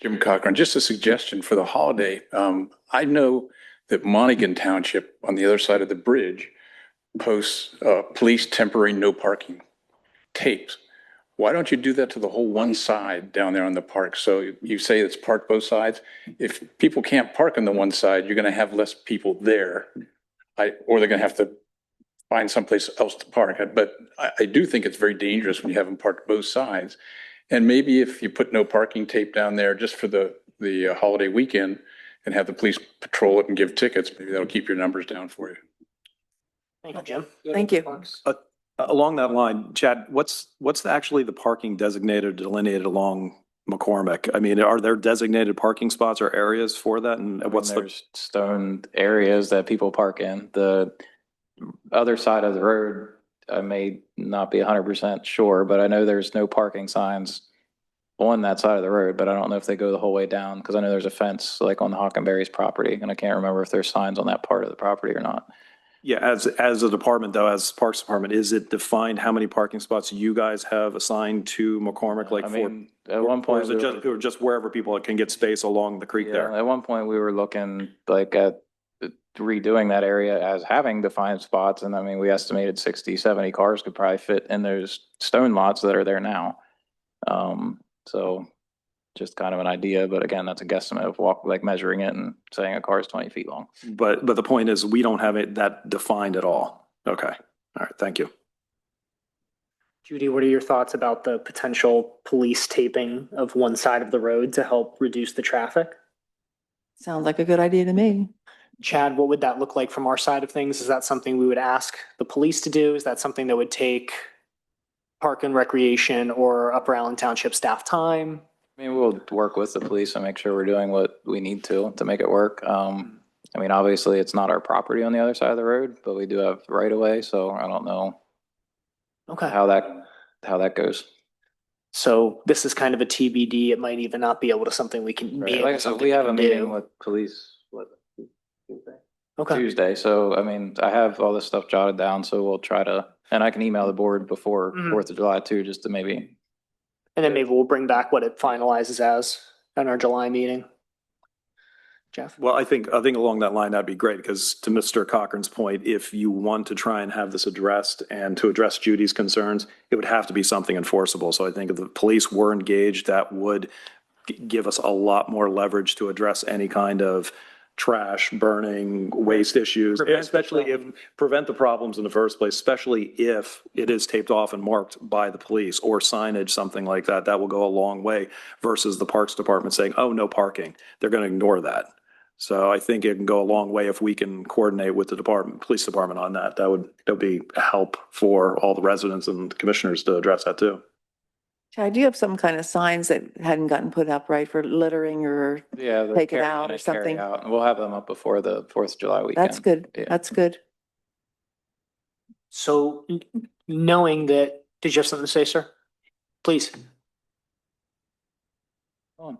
Jim Cochran, just a suggestion for the holiday. I know that Monaghan Township on the other side of the bridge posts police temporary no parking tapes. Why don't you do that to the whole one side down there on the park? So you say it's parked both sides. If people can't park on the one side, you're going to have less people there. Or they're going to have to find someplace else to park. But I do think it's very dangerous when you have them parked both sides. And maybe if you put no parking tape down there just for the holiday weekend and have the police patrol it and give tickets, maybe that'll keep your numbers down for you. Thank you, Jim. Thank you. Along that line, Chad, what's actually the parking designated, delineated along McCormick? I mean, are there designated parking spots or areas for that? And what's There's stone areas that people park in. The other side of the road, I may not be 100% sure, but I know there's no parking signs on that side of the road, but I don't know if they go the whole way down because I know there's a fence like on the Hockenberry's property, and I can't remember if there's signs on that part of the property or not. Yeah, as a department though, as Parks Department, is it defined how many parking spots you guys have assigned to McCormick? Like I for, mean, at one or point, is it just, or just wherever people can get space along the creek there? at one point we were looking like at redoing that area as having defined spots. And I mean, we estimated 60, 70 cars could probably fit in those stone lots that are there now. So just kind of an idea, but again, that's a guesstimate of like measuring it and saying a car is 20 feet long. But the point is, we don't have it that defined at all. Okay, all right, thank you. Judy, what are your thoughts about the potential police taping of one side of the road to help reduce the traffic? Sounds like a good idea to me. Chad, what would that look like from our side of things? Is that something we would ask the police to do? Is that something that would take Park and Recreation or Upper Allen Township staff time? I mean, we'll work with the police and make sure we're doing what we need to make it work. I mean, obviously it's not our property on the other side of the road, but we do have right of way. So I don't know Okay. how that goes. So this is kind of a TBD. It might even not be able to something we can Right. be. Like I said, we have a meeting with police, Tuesday? Okay. Tuesday. So, I mean, I have all this stuff jotted down, so we'll try to, and I can email the board before Mhm. 4th of July too, just to maybe. And then maybe we'll bring back what it finalizes as in our July meeting. Jeff? Well, I think along that line, that'd be great, because to Mr. Cochran's point, if you want to try and have this addressed and to address Judy's concerns, it would have to be something enforceable. So I think if the police were engaged, that would give us a lot more leverage to address any kind of trash, burning, waste issues, especially if prevent the problems in the first place, especially if it is taped off and marked by the police or signage, something like that. That will go a long way versus the Parks Department saying, oh, no parking. They're going to ignore that. So I think it can go a long way if we can coordinate with the police department on that. That would be a help for all the residents and commissioners to address that too. Chad, do you have some kind of signs that hadn't gotten put up, right, for littering or Yeah. the take it carry out in or and carry something? out. We'll have them up before the 4th of July weekend. That's good. Yeah. That's good. So knowing that, did you have something to say, sir? Please. Go on.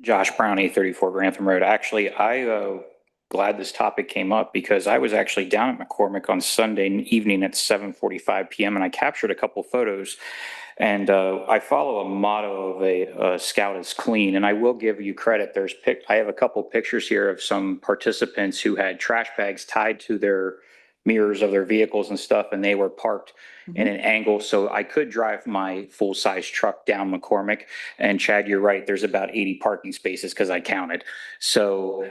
Josh Brown, 834 Grantham Road. Actually, glad this topic came up because I was actually down at McCormick on Sunday evening at 7:45 p.m. and I captured a couple photos. And I follow a motto of a scout is clean, and I will give you credit. I have a couple pictures here of some participants who had trash bags tied to their mirrors of their vehicles and stuff, and they were parked in an angle, so I could drive my full-size truck down McCormick. And Chad, you're right, there's about 80 parking spaces because I counted. So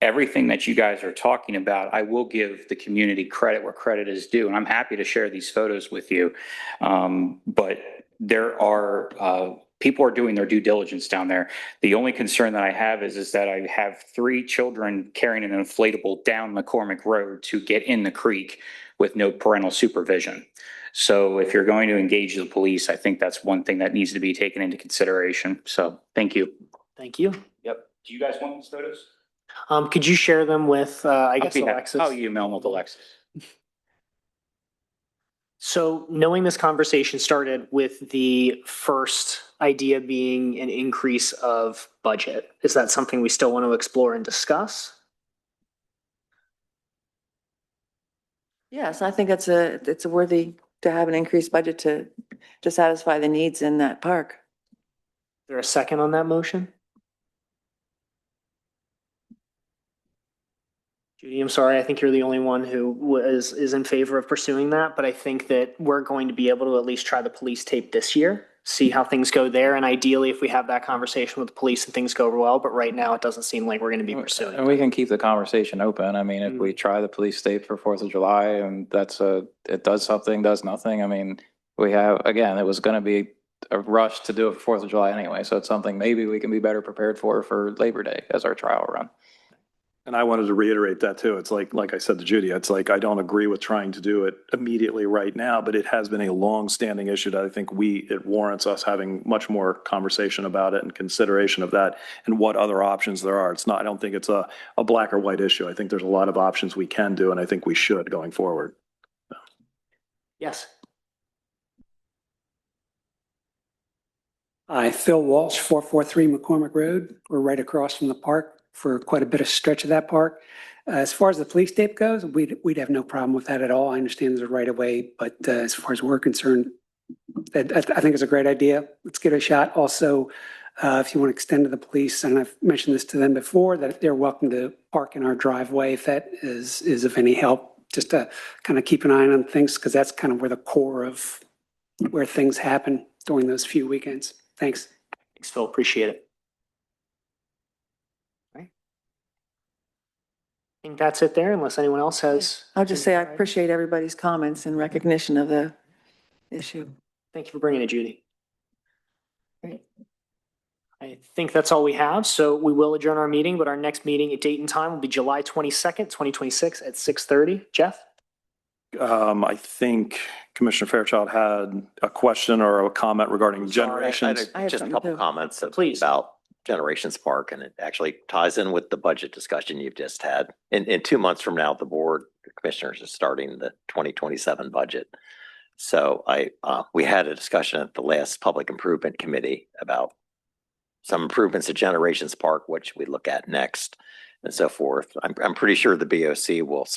everything that you guys are talking about, I will give the community credit where credit is due, and I'm happy to share these photos with you. But there are people are doing their due diligence down there. The only concern that I have is that I have 3 children carrying an inflatable down McCormick Road to get in the creek with no parental supervision. So if you're going to engage the police, I think that's one thing that needs to be taken into consideration. So thank you. Thank you. Yep. Do you guys want these photos? Could you share them with, I guess, Alexis? I'll email them with Alexis. So knowing this conversation started with the first idea being an increase of budget, is that something we still want to explore and discuss? Yes, I think it's a worthy to have an increased budget to satisfy the needs in that park. Is there a second on that motion? Judy, I'm sorry, I think you're the only one who is in favor of pursuing that, but I think that we're going to be able to at least try the police tape this year, see how things go there, and ideally if we have that conversation with the police and things go well, but right now it doesn't seem like we're going to be pursuing. And we can keep the conversation open. I mean, if we try the police state for 4th of July and it does something, does nothing. I mean, we have, again, it was going to be a rush to do it for 4th of July anyway. So it's something maybe we can be better prepared for Labor Day as our trial run. And I wanted to reiterate that too. It's like I said to Judy, it's like, I don't agree with trying to do it immediately right now, but it has been a long-standing issue that I think it warrants us having much more conversation about it and consideration of that and what other options there are. I don't think it's a black or white issue. I think there's a lot of options we can do, and I think we should going forward. Yes. Hi, Phil Walsh, 443 McCormick Road. We're right across from the park for quite a bit of stretch of that park. As far as the police tape goes, we'd have no problem with that at all. I understand there's a right of way, but as far as we're concerned, I think it's a great idea. Let's give it a shot. Also, if you want to extend to the police, and I've mentioned this to them before, that they're welcome to park in our driveway if that is of any help, just to kind of keep an eye on things, because that's kind of where the core of where things happen during those few weekends. Thanks. Thanks, Phil. Appreciate it. I think that's it there, unless anyone else has. I'll just say I appreciate everybody's comments and recognition of the issue. Thank you for bringing it, Judy. Great. I think that's all we have. So we will adjourn our meeting, but our next meeting date and time will be July 22nd, 2026 at 6:30. Jeff? I think Commissioner Fairchild had a question or a comment regarding generations. I have Just a something couple too. comments Please. about Generations Park, and it actually ties in with the budget discussion you've just had. In 2 months from now, the board, the commissioners are starting the 2027 budget. So we had a discussion at the last Public Improvement Committee about some improvements at Generations Park, which we look at next, and so forth. I'm pretty sure the BOC will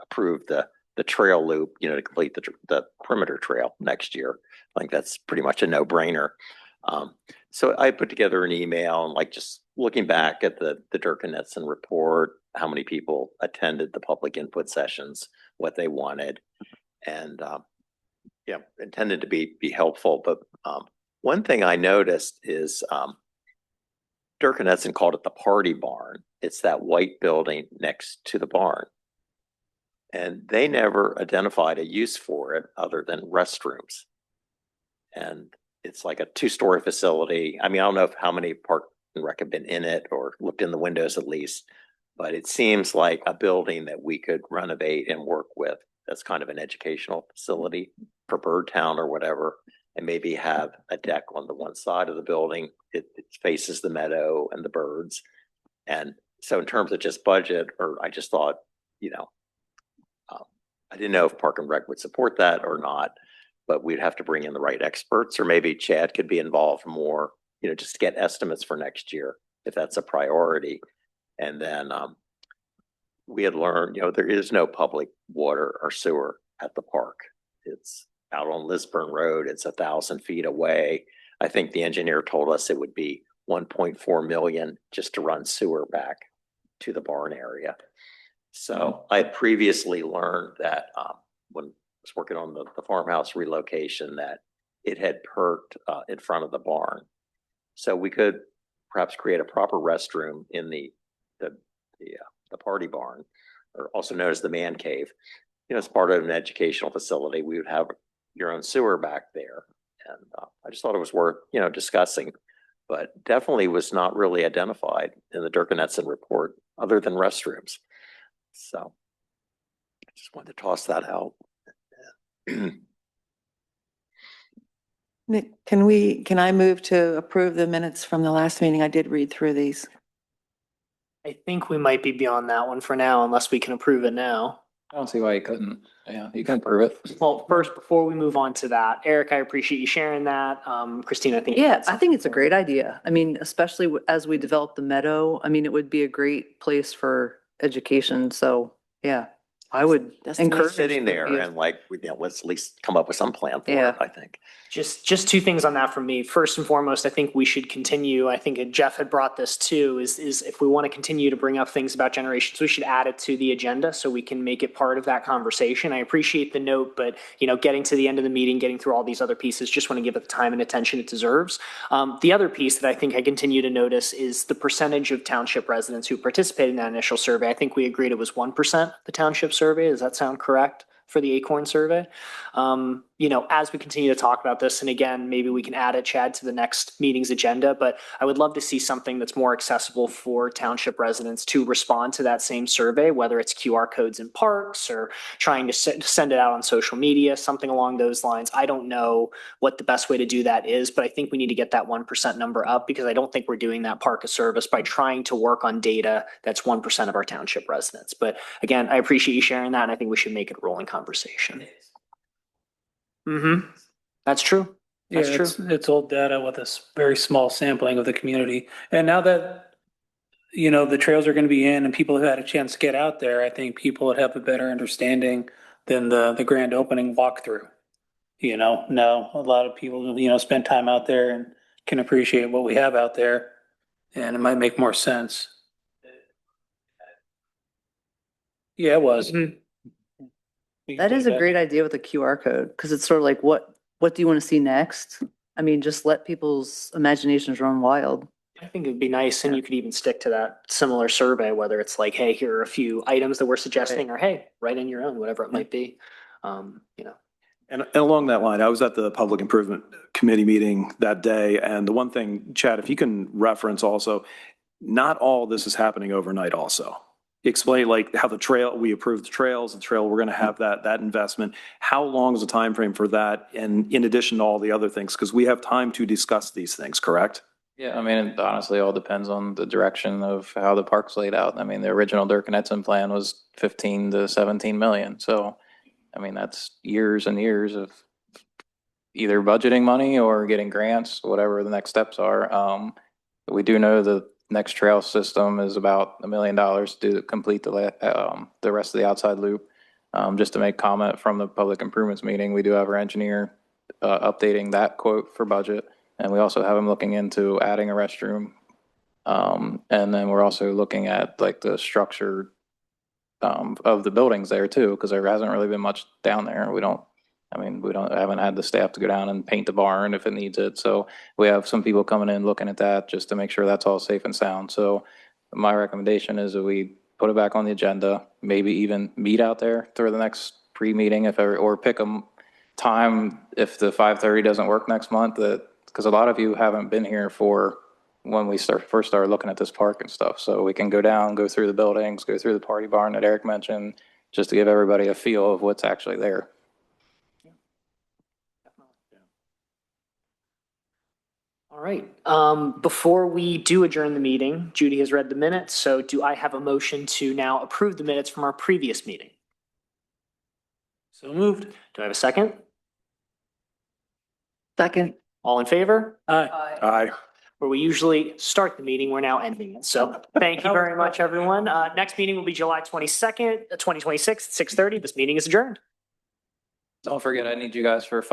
approve the trail loop, to complete the perimeter trail next year. I think that's pretty much a no-brainer. So I put together an email and just looking back at the Dirk and Netson report, how many people attended the public input sessions, what they wanted, and intended to be helpful. But one thing I noticed is Dirk and Netson called it the party barn. It's that white building next to the barn. And they never identified a use for it other than restrooms. And it's like a 2-story facility. I mean, I don't know how many Park and Rec have been in it or looked in the windows at least, but it seems like a building that we could renovate and work with. That's kind of an educational facility for Birdtown or whatever, and maybe have a deck on the one side of the building. It faces the meadow and the birds. And so in terms of just budget, I just thought, I didn't know if Park and Rec would support that or not, but we'd have to bring in the right experts, or maybe Chad could be involved more, just to get estimates for next year, if that's a priority. And then we had learned, there is no public water or sewer at the park. It's out on Lisburn Road. It's 1,000 feet away. I think the engineer told us it would be 1.4 million just to run sewer back to the barn area. So I had previously learned that when I was working on the farmhouse relocation, that it had perked in front of the barn. So we could perhaps create a proper restroom in the party barn, or also known as the man cave. You know, as part of an educational facility, we would have your own sewer back there. And I just thought it was worth, discussing, but definitely was not really identified in the Dirk and Etzen report other than restrooms. So I just wanted to toss that out. Nick, can I move to approve the minutes from the last meeting? I did read through these. I think we might be beyond that one for now, unless we can approve it now. I don't see why you couldn't. Yeah, you can approve it. Well, first, before we move on to that, Eric, I appreciate you sharing that. Christina, I think. Yeah, I think it's a great idea. I mean, especially as we develop the meadow, I mean, it would be a great place for education. So, yeah, I would encourage. Sitting there and let's at least come up with some plan for Yeah. it, I think. Just two things on that from me. First and foremost, I think we should continue. I think Jeff had brought this too, is if we want to continue to bring up things about generations, we should add it to the agenda so we can make it part of that conversation. I appreciate the note, but getting to the end of the meeting, getting through all these other pieces, just want to give it the time and attention it deserves. The other piece that I think I continue to notice is the percentage of township residents who participated in that initial survey. I think we agreed it was 1% the township survey. Does that sound correct for the Acorn survey? As we continue to talk about this, and again, maybe we can add it, Chad, to the next meeting's agenda, but I would love to see something that's more accessible for township residents to respond to that same survey, whether it's QR codes in parks or trying to send it out on social media, something along those lines. I don't know what the best way to do that is, but I think we need to get that 1% number up, because I don't think we're doing that park a service by trying to work on data that's 1% of our township residents. But again, I appreciate you sharing that, and I think we should make it a rolling conversation. That's true. That's Yeah, true. it's old data with a very small sampling of the community. And now that, the trails are going to be in and people have had a chance to get out there, I think people would have a better understanding than the grand opening walkthrough. Now a lot of people, spend time out there and can appreciate what we have out there, and it might make more sense. Yeah, it was. That is a great idea with the QR code, because it's sort of like, what do you want to see next? I mean, just let people's imaginations run wild. I think it'd be nice, and you could even stick to that similar survey, whether it's like, hey, here are a few items that we're suggesting, or hey, write in your own, whatever it might be. And along that line, I was at the Public Improvement Committee meeting that day, and the one thing, Chad, if you can reference also, not all this is happening overnight also. Explain how the trail, we approved the trails, we're going to have that investment. How long is the time frame for that? And in addition to all the other things, because we have time to discuss these things, correct? Yeah, I mean, it honestly all depends on the direction of how the park's laid out. I mean, the original Dirk and Etzen plan was 15 to 17 million. So, I mean, that's years and years of either budgeting money or getting grants, whatever the next steps are. We do know the next trail system is about $1 million to complete the rest of the outside loop. Just to make comment from the public improvements meeting, we do have our engineer updating that quote for budget. And we also have him looking into adding a restroom. And then we're also looking at the structure of the buildings there too, because there hasn't really been much down there. Haven't had the staff to go down and paint the barn if it needs it. So we have some people coming in looking at that just to make sure that's all safe and sound. So my recommendation is that we put it back on the agenda, maybe even meet out there through the next pre-meeting or pick a time if the 5:30 doesn't work next month, because a lot of you haven't been here for when we first started looking at this park and stuff. So we can go down, go through the buildings, go through the party barn that Eric mentioned, just to give everybody a feel of what's actually there. All right. Before we do adjourn the meeting, Judy has read the minutes. So do I have a motion to now approve the minutes from our previous meeting? So moved. Do I have a second? Second. All in favor? Aye. Aye. Where we usually start the meeting, we're now ending it. So thank you very much, everyone. Next meeting will be July 22nd, 2026 at 6:30. This meeting is adjourned. Don't forget, I need you guys for 5